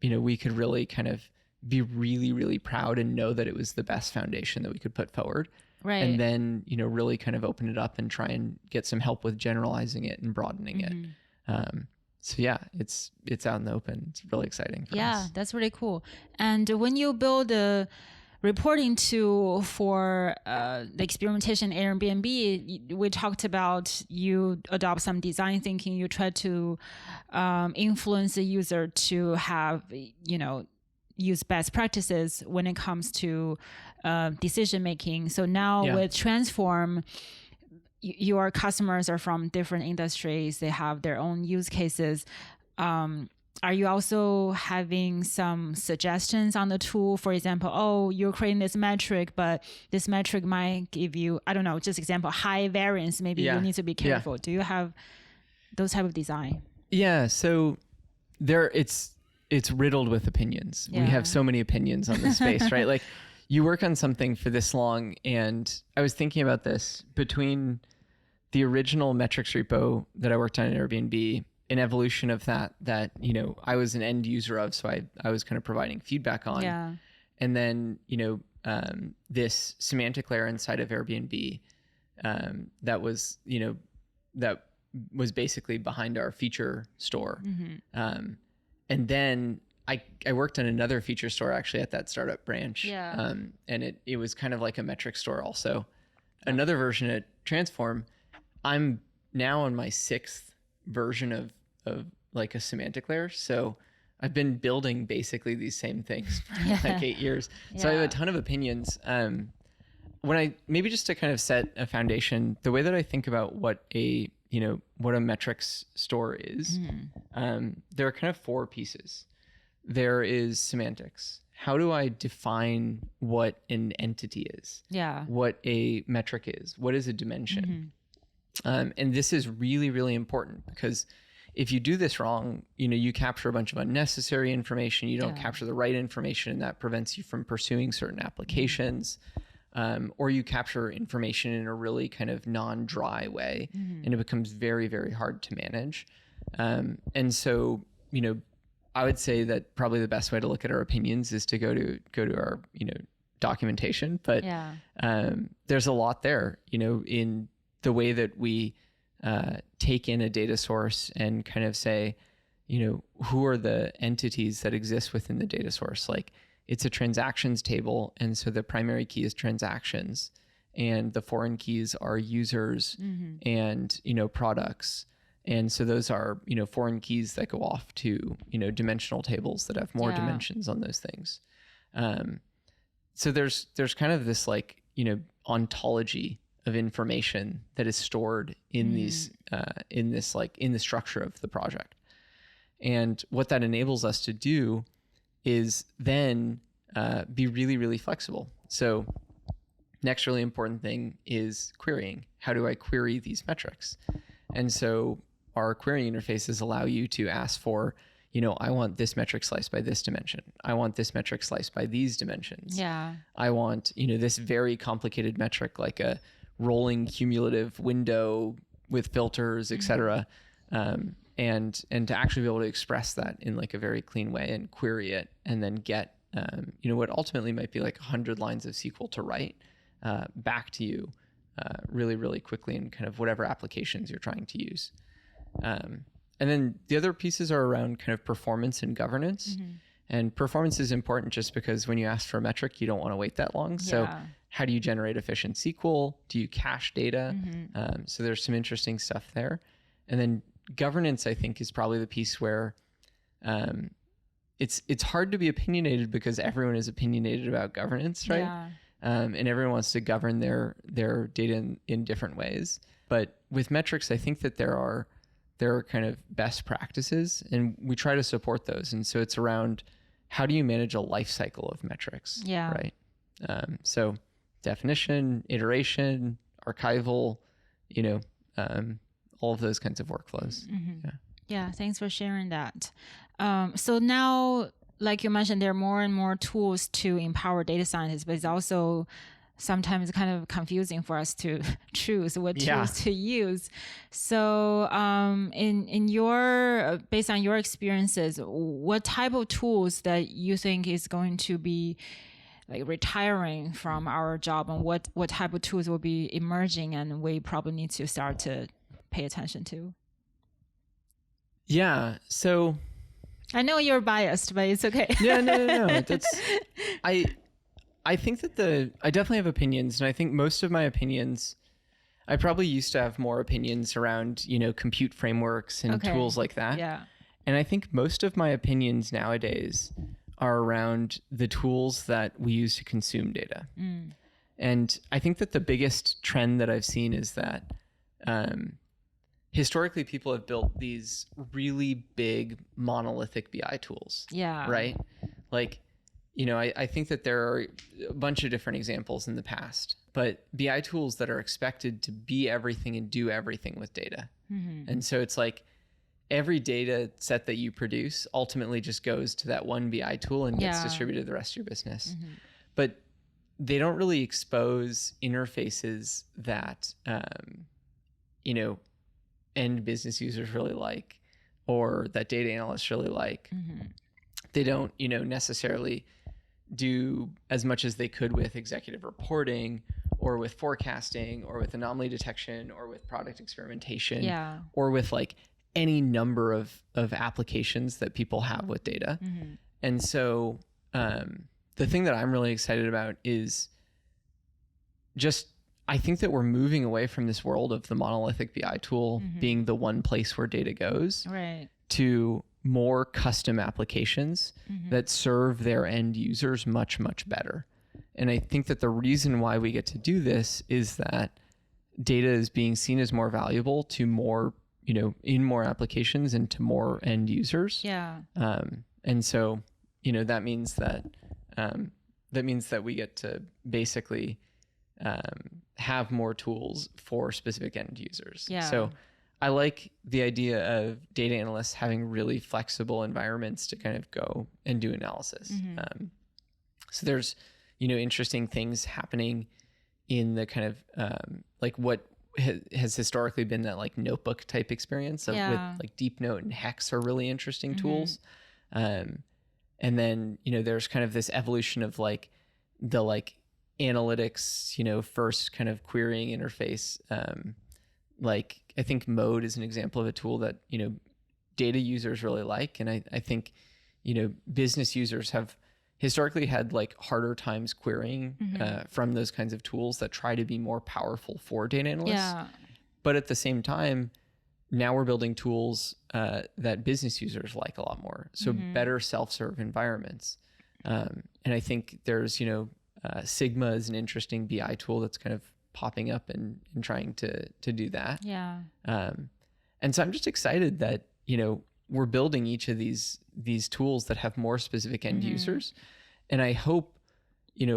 we could really kind of be really, really proud and know that it was the best foundation that we could put forward. Right. And then, really kind of open it up and try and get some help with generalizing it and broadening it. So yeah, it's out in the open. It's really exciting for us. That's really cool. And when you build a reporting tool for the experimentation Airbnb, we talked about you adopt some design thinking. You try to influence the user to have, use best practices when it comes to decision making. So now with Transform, your customers are from different industries. They have their own use cases. Are you also having some suggestions on the tool? For example, you're creating this metric, but this metric might give you, I don't know, just example, high variance. Maybe you need to be careful. Do you have those type of design? Yeah. So it's it's riddled with opinions. We Yeah. have so many opinions on this space, right? Like you work on something for this long, and I was thinking about this between the original metrics repo that I worked on at Airbnb, an evolution of that, you know, I was an end user of, so I was kind of providing feedback on. Yeah. And then, you know, this semantic layer inside of Airbnb that was, you know, that was basically behind our feature store. And then I worked on another feature store actually at that startup branch. Yeah. And it was kind of like a metric store also. Another version at Transform, I'm now on my 6th version of like a semantic layer. So I've been building basically these same things for like 8 years. So I have a ton of opinions. When I, maybe just to kind of set a foundation, the way that I think about what a metrics store is, there are kind of 4 pieces. There is semantics. How do I define what an entity is? Yeah. What a metric is? What is a dimension? And this is really, really important because if you do this wrong, you know, you capture a bunch of unnecessary information. You don't capture the right information, and that prevents you from pursuing certain applications. Or you capture information in a really kind of non-dry way, and it becomes very, very hard to manage. And so, you know, I would say that probably the best way to look at our opinions is to go to our, you know, documentation. But there's a lot there, you know, in the way that we take in a data source and kind of say, you know, who are the entities that exist within the data source? Like, it's a transactions table, and so the primary key is transactions, and the foreign keys are users and, you know, products. And so those are, you know, foreign keys that go off to, you know, dimensional tables that have more dimensions on those things. So there's kind of this like, you know, ontology of information that is stored in these, in the structure of the project. And what that enables us to do is then be really, really flexible. So next really important thing is querying. How do I query these metrics? And so our querying interfaces allow you to ask for, you know, I want this metric sliced by this dimension. I want this metric sliced by these dimensions. Yeah. I want, you know, this very complicated metric, like a rolling cumulative window with filters, et cetera. And to actually be able to express that in like a very clean way and query it, and then get, you know, what ultimately might be like 100 lines of SQL to write back to you really, really quickly in kind of whatever applications you're trying to use. And then the other pieces are around kind of performance and governance. And performance is important just because when you ask for a metric, you don't want to wait that long. So how do you generate efficient SQL? Do you cache data? So there's some interesting stuff there. And then governance, I think, is probably the piece where it's hard to be opinionated because everyone is opinionated about governance, right? Yeah. And everyone wants to govern their data in different ways. But with metrics, I think that there are kind of best practices, and we try to support those. And so it's around how do you manage a life cycle of metrics, right? So definition, iteration, archival, you know, all of those kinds of workflows. Yeah, thanks for sharing that. So now, like you mentioned, there are more and more tools to empower data scientists, but it's also sometimes kind of confusing for us to choose what tools to use. So in your, based on your experiences, what type of tools that you think is going to be like retiring from our job, and what type of tools will be emerging and we probably need to start to pay attention to? Yeah. So I know you're biased, but it's okay. No. I think that I definitely have opinions, and I think most of my opinions, I probably used to have more opinions around, you know, compute frameworks and tools like that. Yeah. And I think most of my opinions nowadays are around the tools that we use to consume data. And I think that the biggest trend that I've seen is that historically people have built these really big monolithic BI tools. Yeah. Right? Like, you know, I think that there are a bunch of different examples in the past, but BI tools that are expected to be everything and do everything with data. And so it's like every data set that you produce ultimately just goes to that one BI tool and gets distributed to the rest of your business. But they don't really expose interfaces that, end business users really like, or that data analysts really like. They don't, necessarily do as much as they could with executive reporting or with forecasting or with anomaly detection or with product experimentation or with like any number of applications that people have with data. And so the thing that I'm really excited about is just, I think that we're moving away from this world of the monolithic BI tool being the one place where data goes to more custom applications that serve their end users much, much better. And I think that the reason why we get to do this is that data is being seen as more valuable to more, in more applications and to more end users. And so, that means that we get to basically have more tools for specific end users. So I like the idea of data analysts having really flexible environments to kind of go and do analysis. So there's, interesting things happening in the kind of like what has historically been that like notebook type experience with like Deep Note and Hex are really interesting tools. And then, there's kind of this evolution of like the like analytics, first kind of querying interface. Like I think Mode is an example of a tool that, data users really like. And I think, business users have historically had like harder times querying from those kinds of tools that try to be more powerful for data analysts. But at the same time, now we're building tools that business users like a lot more. So better self-serve environments. And I think there's, Sigma is an interesting BI tool that's kind of popping up and trying to do that. And so I'm just excited that, we're building each of these tools that have more specific end users. And I hope,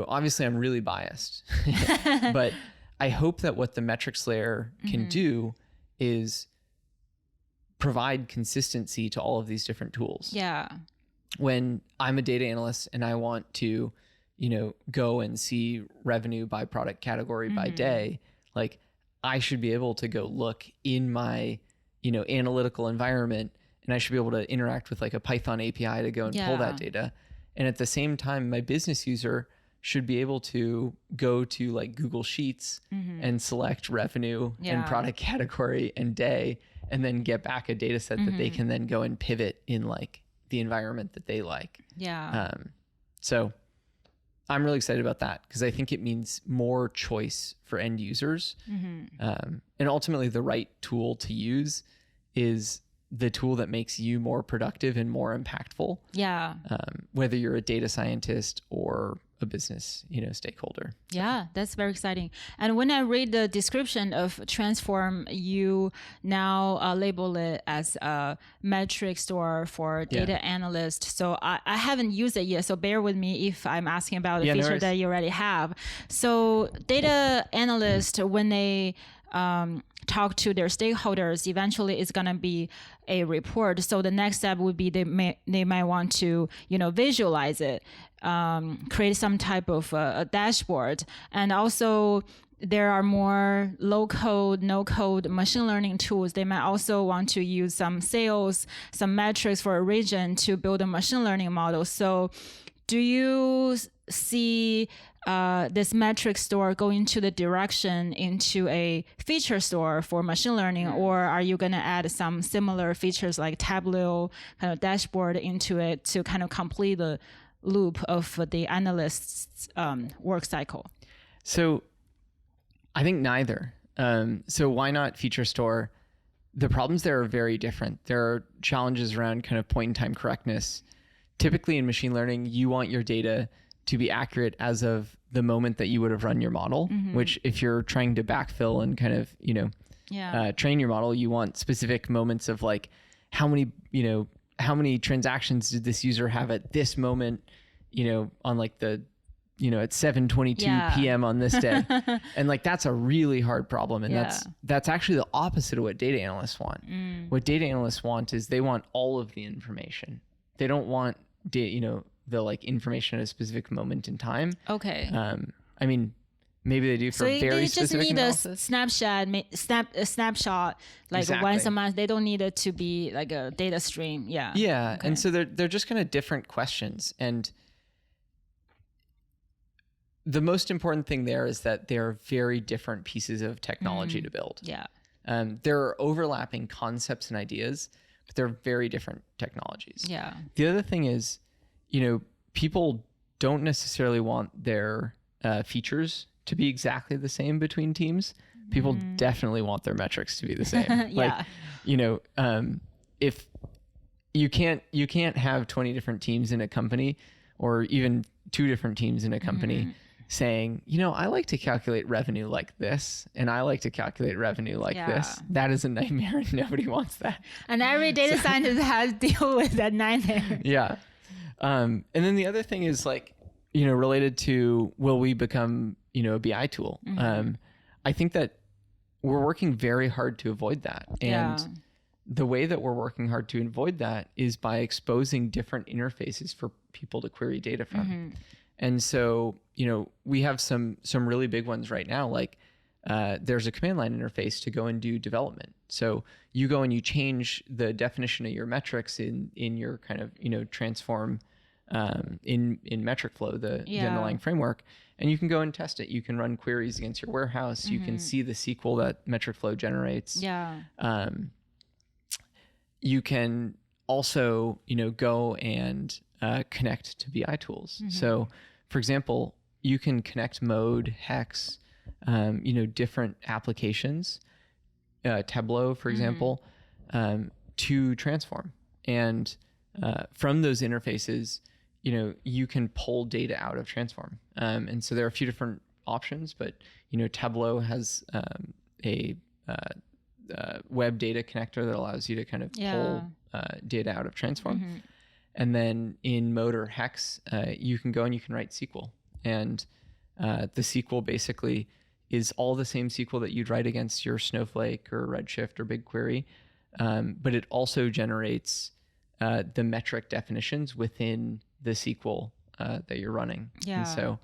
obviously I'm really biased, but I hope that what the metrics layer can do is provide consistency to all of these different tools. When I'm a data analyst and I want to, go and see revenue by product category by day, like I should be able to go look in my, analytical environment, and I should be able to interact with like a Python API to go and pull that data. And at the same time, my business user should be able to go to like Google Sheets and select revenue and product category and day, and then get back a data set that they can then go and pivot in like the environment that they like. So I'm really excited about that because I think it means more choice for end users. And ultimately the right tool to use is the tool that makes you more productive and more impactful. Whether you're a data scientist or a business, stakeholder. That's very exciting. And when I read the description of Transform, you now label it as a metric store for data analyst. So I haven't used it yet, so bear with me if I'm asking about a feature that you already have. So data analyst, when they talk to their stakeholders, eventually it's going to be a report. So the next step would be they might want to, visualize it, create some type of a dashboard. And also there are more low code, no code machine learning tools. They might also want to use some sales, some metrics for a region to build a machine learning model. So do you see this metric store going to the direction into a feature store for machine learning, or are you going to add some similar features like Tableau kind of dashboard into it to kind of complete the loop of the analyst's work cycle? So I think neither. So why not feature store? The problems there are very different. There are challenges around kind of point in time correctness. Typically in machine learning, you want your data to be accurate as of the moment that you would have run your model, which if you're trying to backfill and kind of, train your model, you want specific moments of like, how many transactions did this user have at this moment, on like the at 7:22 p.m. on this day. And like, that's a really hard problem. And that's actually the opposite of what data analysts want. What data analysts want is they want all of the information. They don't want the like information at a specific moment in time. Okay. I mean, maybe they do for very specific analysis. So they just need a snapshot like once a month. They don't need it to be like a data stream. Yeah. Yeah. Okay. And so they're just kind of different questions. And the most important thing there is that they're very different pieces of technology to build. Yeah. There are overlapping concepts and ideas, but they're very different technologies. Yeah. The other thing is, people don't necessarily want their features to be exactly the same between teams. People definitely want their metrics to be the same. Yeah. Like, if you can't have 20 different teams in a company, or even 2 different teams in a company saying, I like to calculate revenue like this, and I like to calculate revenue like this. That is a nightmare, and nobody wants that. And every data scientist has to deal with that nightmare. Yeah. And then the other thing is like, related to, will we become, a BI tool? I think that we're working very hard to avoid that. And the way that we're working hard to avoid that is by exposing different interfaces for people to query data from. And so, we have some really big ones right now. Like, there's a command line interface to go and do development. So you go and you change the definition of your metrics in your kind of, transform in metric flow, the underlying framework, and you can go and test it. You can run queries against your warehouse. You can see the SQL that metric flow generates. You can also, go and connect to BI tools. So, for example, you can connect Mode, Hex, different applications, Tableau, for example, to transform. And from those interfaces, you can pull data out of transform. And so there are a few different options, but, Tableau has a web data connector that allows you to kind of pull data out of transform. And then in Mode or Hex, you can go and you can write SQL. And the SQL basically is all the same SQL that you'd write against your Snowflake or Redshift or BigQuery. But it also generates the metric definitions within the SQL that you're running. And so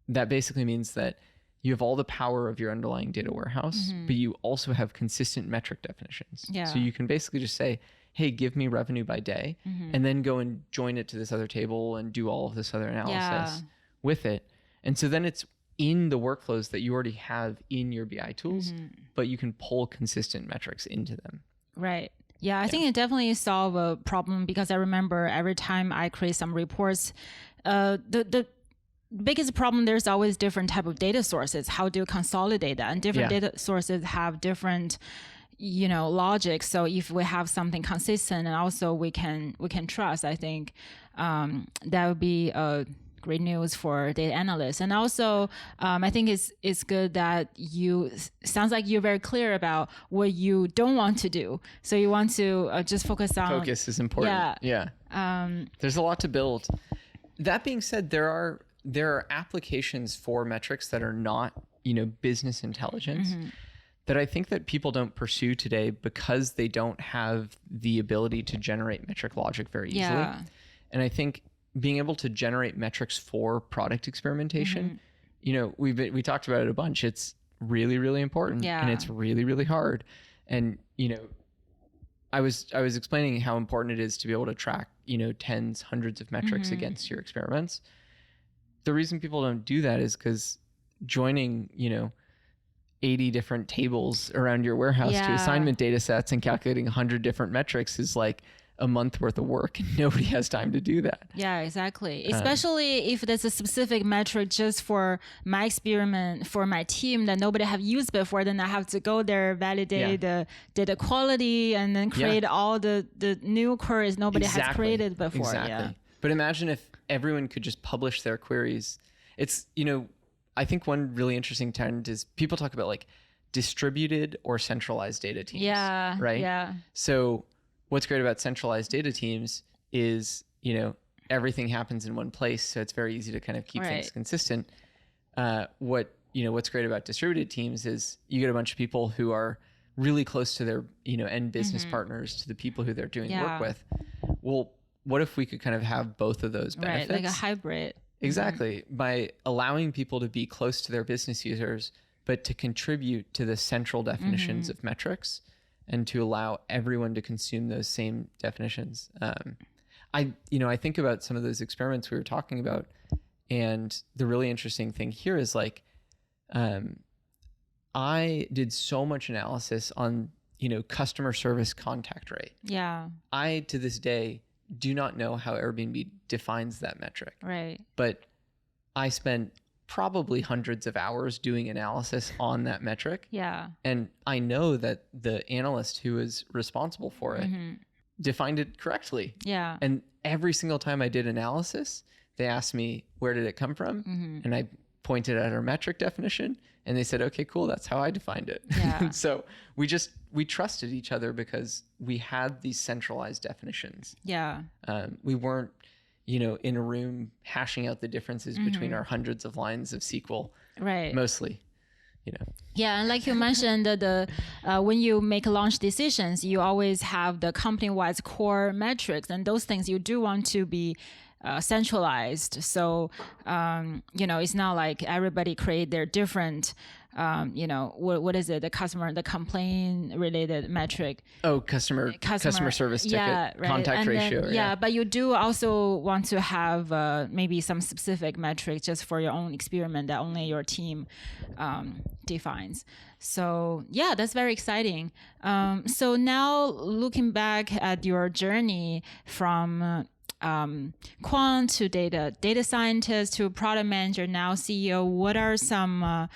that basically means that you have all the power of your underlying data warehouse, but you also have consistent metric definitions. So you can basically just say, hey, give me revenue by day, and then go and join it to this other table and do all of this other analysis with it. And so then it's in the workflows that you already have in your BI tools, but you can pull consistent metrics into them. Right. Yeah, I think it definitely solve a problem, because I remember every time I create some reports, the biggest problem, there's always different type of data sources. How do you consolidate that? And different data sources have different logic. So if we have something consistent and also we can trust, I think that would be great news for data analysts. And also I think it's good that sounds like you're very clear about what you don't want to do. So you want to just focus is important. There's a lot to build. That being said, there are applications for metrics that are not business intelligence that I think that people don't pursue today because they don't have the ability to generate metric logic very easily. And I think being able to generate metrics for product experimentation, we talked about it a bunch. It's really, really important, and it's really, really hard. And, I was explaining how important it is to be able to track, tens, hundreds of metrics against your experiments. The reason people don't do that is because joining, 80 different tables around your warehouse to assignment data sets and calculating 100 different metrics is like a month worth of work, and nobody has time to do that. Yeah, exactly. Especially if there's a specific metric just for my experiment, for my team that nobody have used before, then I have to go there, validate the data quality, and then create all the new queries nobody has created before. But imagine if everyone could just publish their queries. It's, I think one really interesting trend is people talk about like distributed or centralized data teams. Right? So what's great about centralized data teams is, everything happens in one place, so it's very easy to kind of keep things consistent. What's great about distributed teams is you get a bunch of people who are really close to their, end business partners, to the people who they're doing work with. Well, what if we could kind of have both of those benefits? Right, like a hybrid. Exactly. By allowing people to be close to their business users, but to contribute to the central definitions of metrics and to allow everyone to consume those same definitions. I think about some of those experiments we were talking about, and the really interesting thing here is like, I did so much analysis on, customer service contact rate. Yeah. I, to this day, do not know how Airbnb defines that metric. Right. But I spent probably hundreds of hours doing analysis on that metric. Yeah. And I know that the analyst who is responsible for it defined it correctly. Yeah. And every single time I did analysis, they asked me, where did it come from? And I pointed at our metric definition, and they said, okay, cool, that's how I defined it. Yeah. So we trusted each other because we had these centralized definitions. Yeah. We weren't, in a room hashing out the differences between our hundreds of lines of SQL. Right. Mostly, Yeah, and like you mentioned, when you make launch decisions, you always have the company-wide core metrics, and those things you do want to be centralized. So, it's not like everybody create their different, what is it? The complaint related metric. Oh, customer service ticket, right. contact and ratio. Then, but you do also want to have maybe some specific metrics just for your own experiment that only your team defines. So yeah, that's very exciting. So now looking back at your journey from quant to data scientist to product manager, now CEO, what are some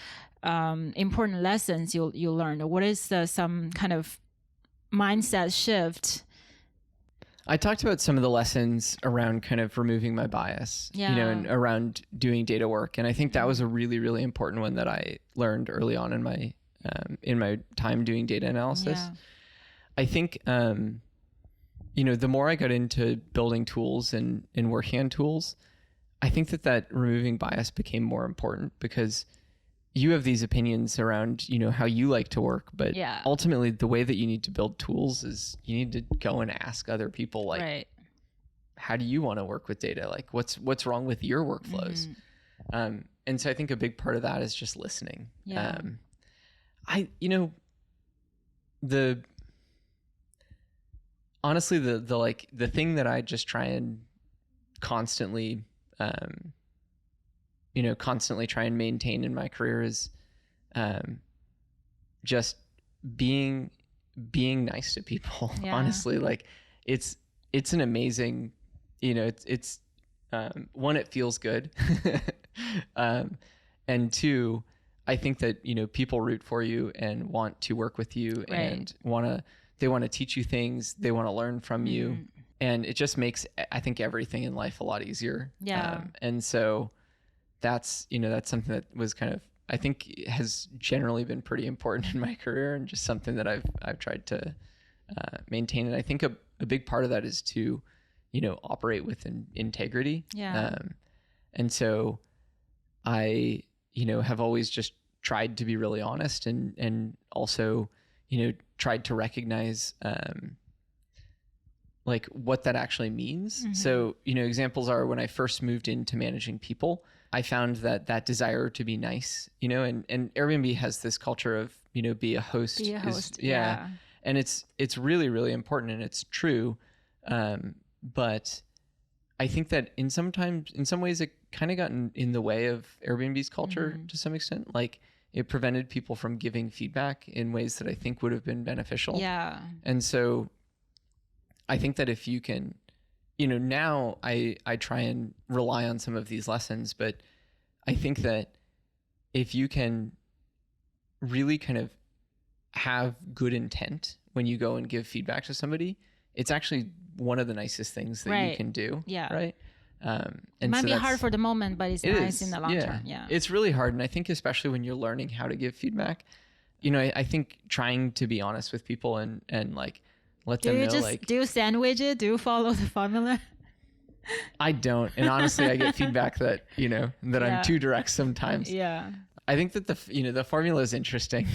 important lessons you learned? What is some kind of mindset shift? I talked about some of the lessons around kind of removing my bias, and around doing data work. And I think that was a really, really important one that I learned early on in my time doing data analysis. Yeah. I think, the more I got into building tools and working on tools, I think that removing bias became more important because you have these opinions around, how you like to work, but ultimately the way that you need to build tools is you need to go and ask other people, like, how do you want to work with data? Like what's wrong with your workflows? And so I think a big part of that is just listening. Yeah. Honestly, the thing that I just try and constantly try and maintain in my career is just being nice to people. Yeah. Honestly, like it's an amazing, it's one, it feels good. And two, I think that, people root for you and want to work with you and they want to teach you things. They want to learn from you. And it just makes, I think, everything in life a lot easier. Yeah. And so that's something that was kind of, I think, has generally been pretty important in my career and just something that I've tried to maintain. And I think a big part of that is to, operate with integrity. Yeah. And so I, have always just tried to be really honest and also, tried to recognize like what that actually means. So, examples are when I first moved into managing people, I found that desire to be nice, and Airbnb has this culture of, be a host. Be a host. Yeah. And it's really, really important and it's true. But I think that in some ways it kind of got in the way of Airbnb's culture to some extent. Like it prevented people from giving feedback in ways that I think would have been beneficial. Yeah. And so I think that if you can, now I try and rely on some of these lessons, but I think that if you can really kind of have good intent when you go and give feedback to somebody, it's actually one of the nicest things that you can do. Yeah. Right. And it might be hard for the moment, but it's nice in the long term. Yeah. It's really hard. And I think especially when you're learning how to give feedback, I think trying to be honest with people and like let them know, like, do you sandwich it? Do you follow the formula? I don't. And honestly, I get feedback that, that I'm too direct sometimes. Yeah. I think that the formula is interesting.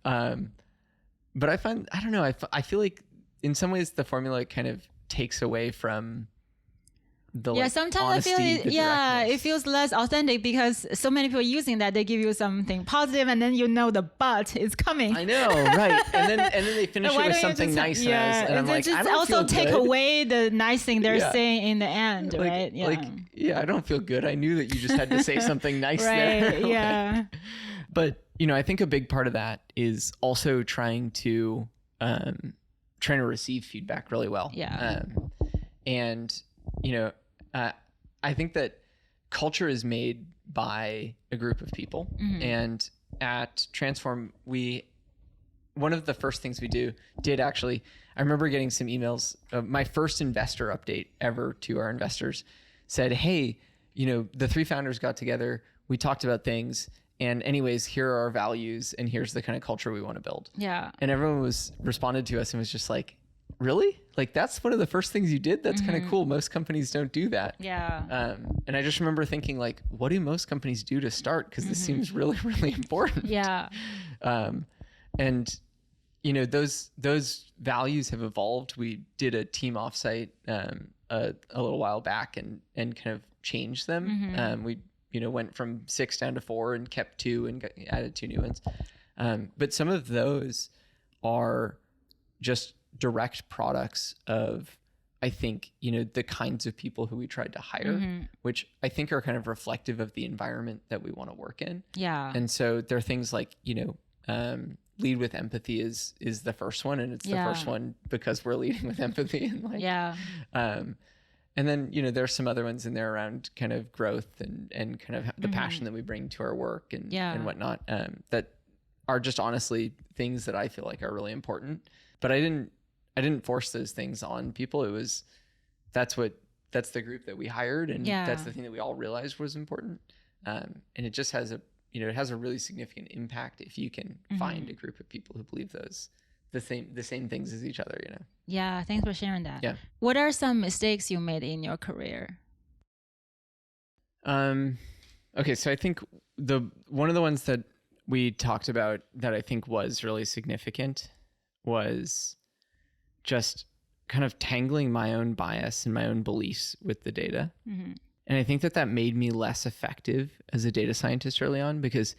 But I don't know. I feel like in some ways the formula kind of takes away from the sometimes honesty, I feel it feels less authentic because so many people using that, they give you something positive and then the but is coming. I know, right? And then they finish it with something nice, and I'm like, I don't also feel take good. away the nice thing they're saying in the end, right? I don't feel good. I knew that you just had to say something nice there. Right? Yeah. But I think a big part of that is also trying to receive feedback really well. Yeah. And I think that culture is made by a group of people. Mm-hmm. And at Transform, one of the first things we did actually, I remember getting some emails. My first investor update ever to our investors said, hey, the 3 founders got together, we talked about things, and anyways, here are our values, and here's the kind of culture we want to build. Yeah. And everyone responded to us and was just like, really? Like, that's one of the first things you did? That's kind of cool. Most companies don't do that. Yeah. And I just remember thinking, like, what do most companies do to start? Because this seems really, really important. Yeah. And those values have evolved. We did a team offsite a little while back and kind of changed them. We went from 6 down to 4 and kept 2 and added 2 new ones. But some of those are just direct products of, I think, the kinds of people who we tried to hire, which I think are kind of reflective of the environment that we want to work in. Yeah. And so there are things like, lead with empathy is the first one. And it's the first one because we're leading with empathy. And and then, there's some other ones in there around kind of growth and kind of the passion that we bring to our work and whatnot, that are just honestly things that I feel like are really important. But I didn't force those things on people. That's the group that we hired, and that's the thing that we all realized was important. And it just has it has a really significant impact if you can find a group of people who believe the same things as each other, Yeah, thanks for sharing that. Yeah. What are some mistakes you made in your career? Okay, so I think one of the ones that we talked about that I think was really significant was just kind of tangling my own bias and my own beliefs with the data. And I think that made me less effective as a data scientist early on, because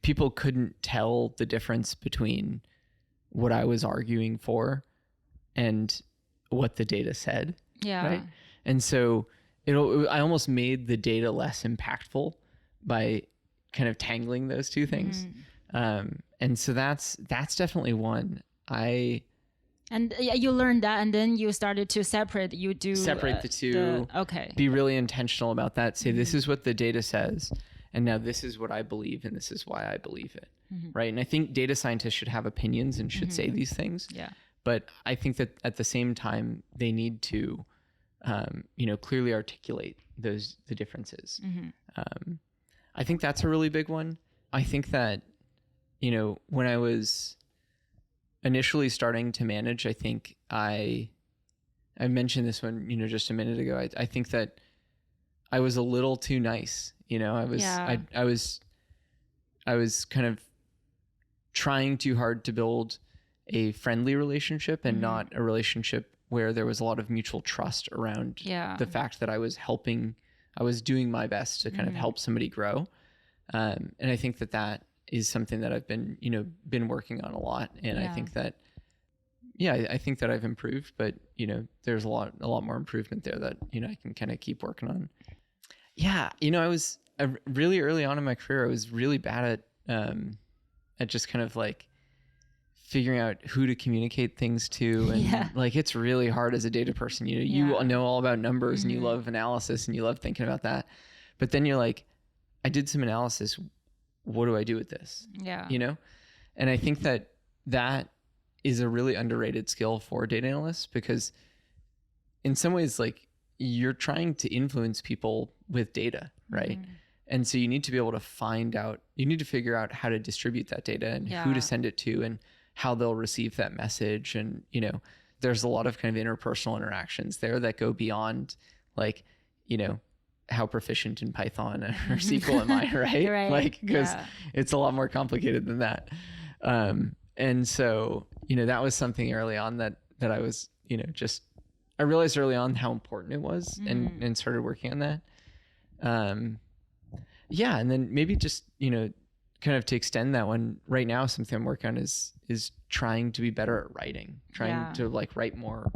people couldn't tell the difference between what I was arguing for and what the data said. Yeah. Right. And so I almost made the data less impactful by kind of tangling those two things. And so that's definitely one. And you learned that, and then you started to separate the two. Okay. Be really intentional about that. Say, this is what the data says, and now this is what I believe, and this is why I believe it. Right. And I think data scientists should have opinions and should say these things. Yeah. But I think that at the same time, they need to, clearly articulate the differences. I think that's a really big one. I think that, when I was initially starting to manage, I think I mentioned this one, just a minute ago. I think that I was a little too nice. I was kind of trying too hard to build a friendly relationship and not a relationship where there was a lot of mutual trust around the fact that I was doing my best to kind of help somebody grow. And I think that is something that I've been working on a lot. And I think that, I think that I've improved, but there's a lot more improvement there that, I can kind of keep working on. Yeah. I was really early on in my career, I was really bad at just kind of like figuring out who to communicate things to. And like, it's really hard as a data person, you know all about numbers and you love analysis and you love thinking about that. But then you're like, I did some analysis. What do I do with this? Yeah. And I think that is a really underrated skill for data analysts, because in some ways, like, you're trying to influence people with data, right? And so you need to be able to figure out how to distribute that data and who to send it to and how they'll receive that message. And, there's a lot of kind of interpersonal interactions there that go beyond like, how proficient in Python or SQL am I, right? Right. Like, because it's a lot more complicated than that. And so, that was something early on that I was, I realized early on how important it was and started working on that. And then maybe just, kind of to extend that one right now, something I'm working on is trying to be better at writing, trying to like write more.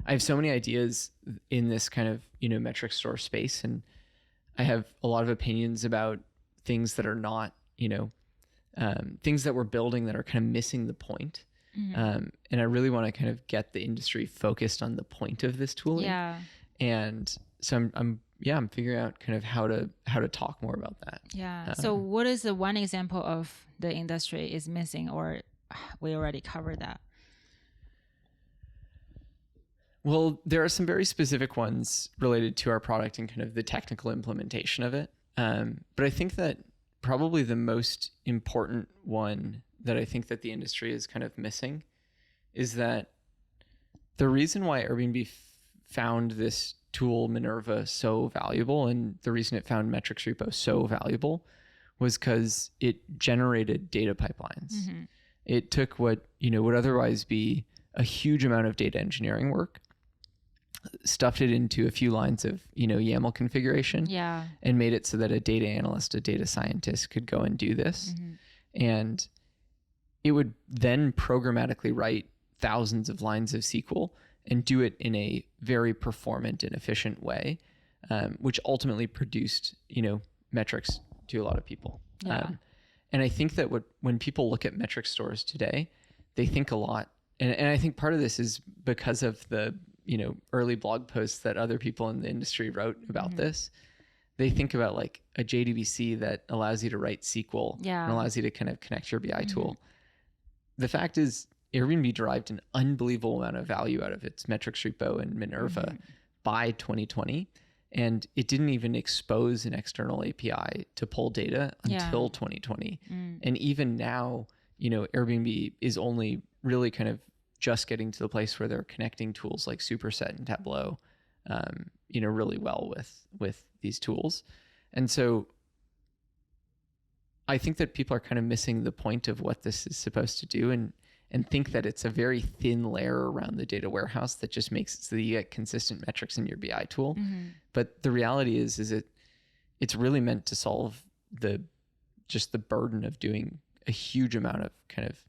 I have so many ideas in this kind of, metric store space, and I have a lot of opinions about things that are not, things that we're building that are kind of missing the point. And I really want to kind of get the industry focused on the point of this tooling. Yeah. And so I'm figuring out kind of how to talk more about that. Yeah. So what is the one example of the industry is missing, or we already covered that? Well, there are some very specific ones related to our product and kind of the technical implementation of it. But I think that probably the most important one that I think that the industry is kind of missing is that the reason why Airbnb found this tool Minerva so valuable, and the reason it found metrics repo so valuable, was because it generated data pipelines. It took what would otherwise be a huge amount of data engineering work, stuffed it into a few lines of YAML configuration, and made it so that a data analyst, a data scientist could go and do this. And it would then programmatically write thousands of lines of SQL and do it in a very performant and efficient way, which ultimately produced, metrics to a lot of people. And I think that when people look at metric stores today, they think a lot. And I think part of this is because of the, early blog posts that other people in the industry wrote about this. They think about like a JDBC that allows you to write SQL and allows you to kind of connect your BI tool. The fact is, Airbnb derived an unbelievable amount of value out of its metrics repo and Minerva by 2020. And it didn't even expose an external API to pull data until 2020. And even now, Airbnb is only really kind of just getting to the place where they're connecting tools like Superset and Tableau, really well with these tools. And so I think that people are kind of missing the point of what this is supposed to do, and think that it's a very thin layer around the data warehouse that just makes it so that you get consistent metrics in your BI tool. But the reality is it's really meant to solve the burden of doing a huge amount of kind of,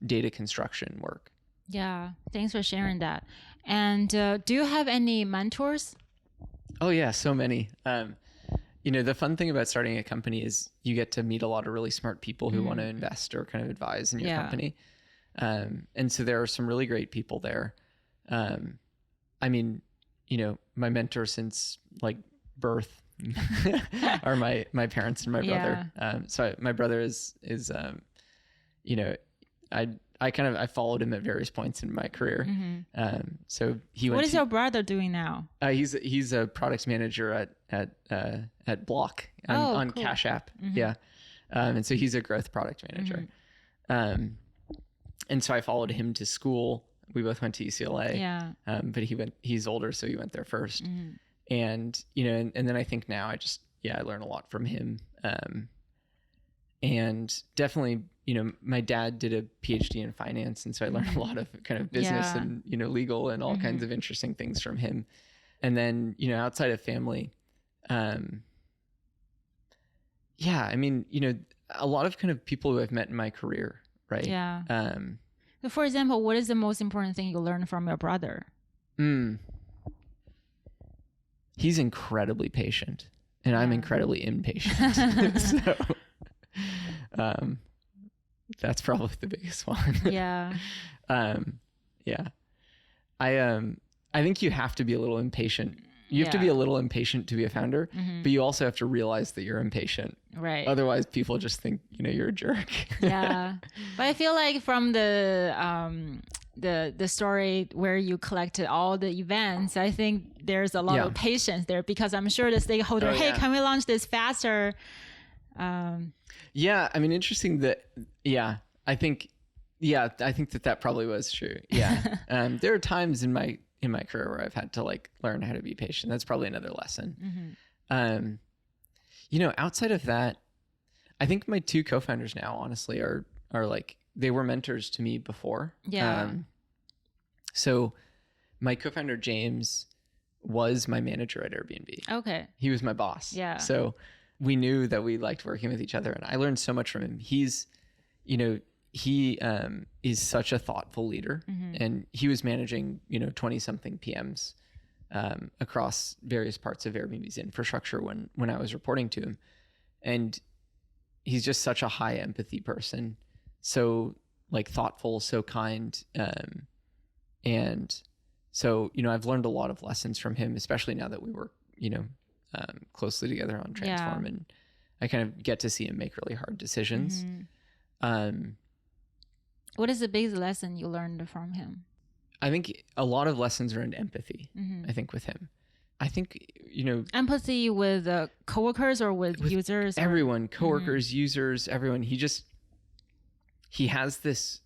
data construction work. Yeah. Thanks for sharing that. And do you have any mentors? Oh yeah, so many. The fun thing about starting a company is you get to meet a lot of really smart people who want to invest or kind of advise in your company. And so there are some really great people there. I mean, my mentor since like birth are my parents and my brother. So my brother is I followed him at various points in my career. So he went. What is your brother doing now? He's a product manager at Block on cool. Cash App. And so he's a growth product manager. And so I followed him to school. We both went to UCLA. But he's older, so he went there first. And and then I think now I learn a lot from him. And definitely, my dad did a PhD in finance, and so I learned a lot of kind of business and, legal and all kinds of interesting things from him. And then, outside of family, I mean, a lot of kind of people who I've met in my career, right? So for example, what is the most important thing you learned from your brother? He's incredibly patient, and I'm incredibly impatient. So that's probably the biggest one. I think you have to be a little impatient. You have to be a little impatient to be a founder, but you also have to realize that you're impatient. Right. Otherwise people just think, you're a jerk. But I feel like from the story where you collected all the events, I think there's a lot of patience there, because I'm sure the stakeholder, hey, can we launch this faster? I mean, interesting that, I think that probably was true. There are times in in my career where I've had to like learn how to be patient. That's probably another lesson. Outside of that, I think my two co-founders now, honestly, are like, they were mentors to me before. Yeah. So my co-founder, James, was my manager at Airbnb. Okay. He was my boss. Yeah. So we knew that we liked working with each other, and I learned so much from him. He's, he is such a thoughtful leader, and he was managing, 20 something PMs across various parts of Airbnb's infrastructure when I was reporting to him. And he's just such a high empathy person. So like thoughtful, so kind. And so, I've learned a lot of lessons from him, especially now that we work, closely together on Transform, and I kind of get to see him make really hard decisions. What is the biggest lesson you learned from him? I think a lot of lessons around empathy, I think, with him. I think, empathy with coworkers or with users? Everyone, coworkers, users, everyone. He has this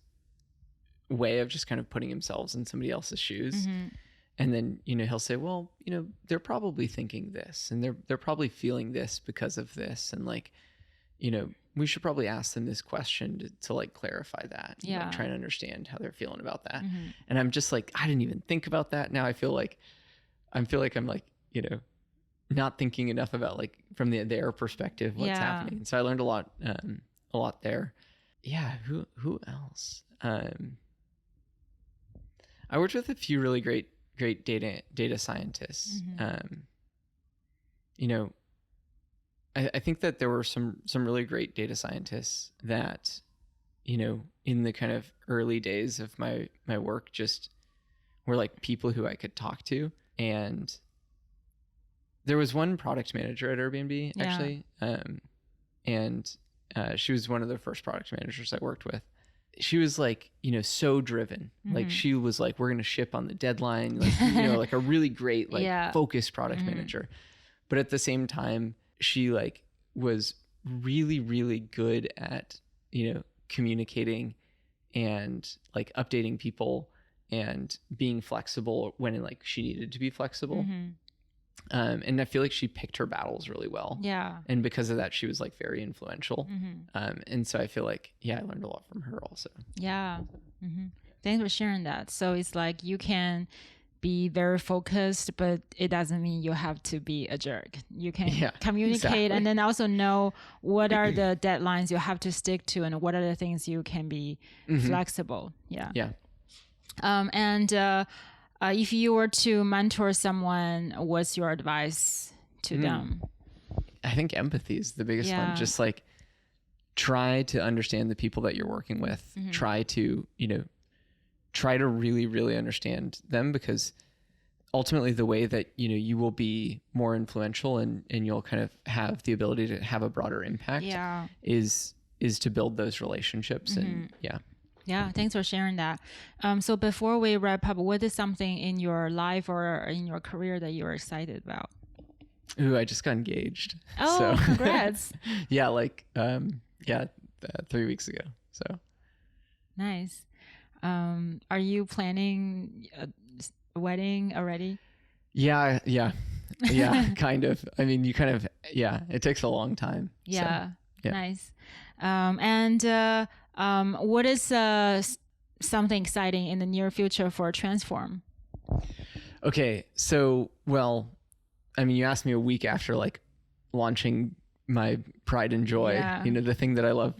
way of just kind of putting himself in somebody else's shoes. And then, he'll say, well, they're probably thinking this, and they're probably feeling this because of this. And like, we should probably ask them this question to like clarify that. Yeah. Like, try to understand how they're feeling about that. And I'm just like, I didn't even think about that. Now I feel like I'm like, not thinking enough about like from their perspective, what's happening. So I learned a lot there. Yeah. Who else? I worked with a few really great data scientists. I think that there were some really great data scientists that, in the kind of early days of my work, just were like people who I could talk to. And there was one product manager at Airbnb, actually. And she was one of the first product managers I worked with. She was like, so driven. Like she was like, we're going to ship on the deadline, like, like a really great, like focused product manager. But at the same time, she like was really, really good at, communicating and like updating people and being flexible when like she needed to be flexible. And I feel like she picked her battles really well. Yeah. And because of that, she was like very influential. And so I feel like, I learned a lot from her also. Yeah. Thanks for sharing that. So it's like you can be very focused, but it doesn't mean you have to be a jerk. You can communicate and then also know what are the deadlines you have to stick to and what are the things you can be flexible. Yeah. Yeah. If you were to mentor someone, what's your advice to them? I think empathy is the biggest one. Just like try to understand the people that you're working with. Try to really, really understand them, because ultimately the way that, you will be more influential and you'll kind of have the ability to have a broader impact is to build those relationships. And Yeah, thanks for sharing that. So before we wrap up, what is something in your life or in your career that you're excited about? Ooh, I just got engaged. Oh, so. Congrats. 3 weeks ago. So nice. Are you planning a wedding already? Yeah, kind of. I mean, you kind of, it takes a long time. Yeah, so, nice. What is something exciting in the near future for Transform? Okay, so, well, I mean, you asked me a week after like launching my pride and joy. The thing that I love,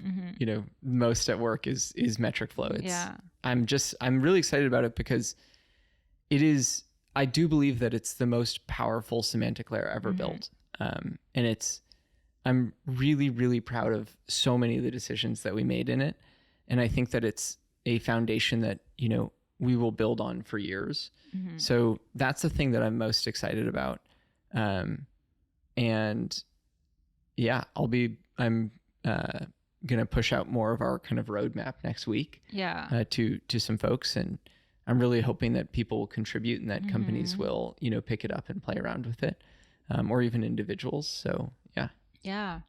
most at work is metric flow. I'm really excited about it because I do believe that it's the most powerful semantic layer ever built. And I'm really, really proud of so many of the decisions that we made in it. And I think that it's a foundation that, we will build on for years. So that's the thing that I'm most excited about. I'm going to push out more of our kind of roadmap next week to some folks. And I'm really hoping that people will contribute and that companies will, pick it up and play around with it, or even individuals. So, yeah. Yeah.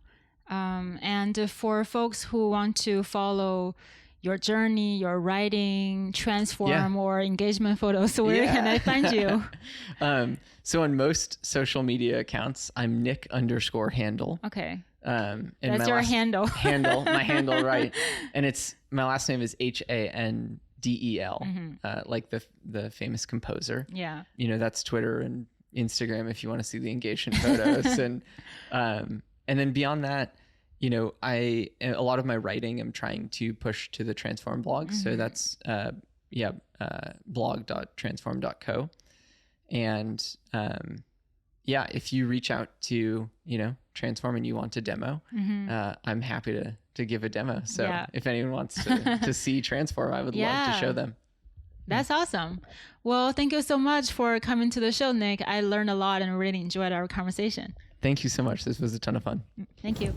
And for folks who want to follow your journey, your writing, transform or engagement photos, where can I find you? So on most social media accounts, I'm Nick_Handel. Okay. And that's your handle. My handle, right. And my last name is Handel, like the famous composer. Yeah. That's Twitter and Instagram if you want to see the engagement photos. And then beyond that, a lot of my writing I'm trying to push to the Transform blog. So that's blog.transform.co. And if you reach out to Transform and you want a demo, I'm happy to give a demo. So if anyone wants to see Transform, I would love to show them. That's awesome. Well, thank you so much for coming to the show, Nick. I learned a lot and really enjoyed our conversation. Thank you so much. This was a ton of fun. Thank you.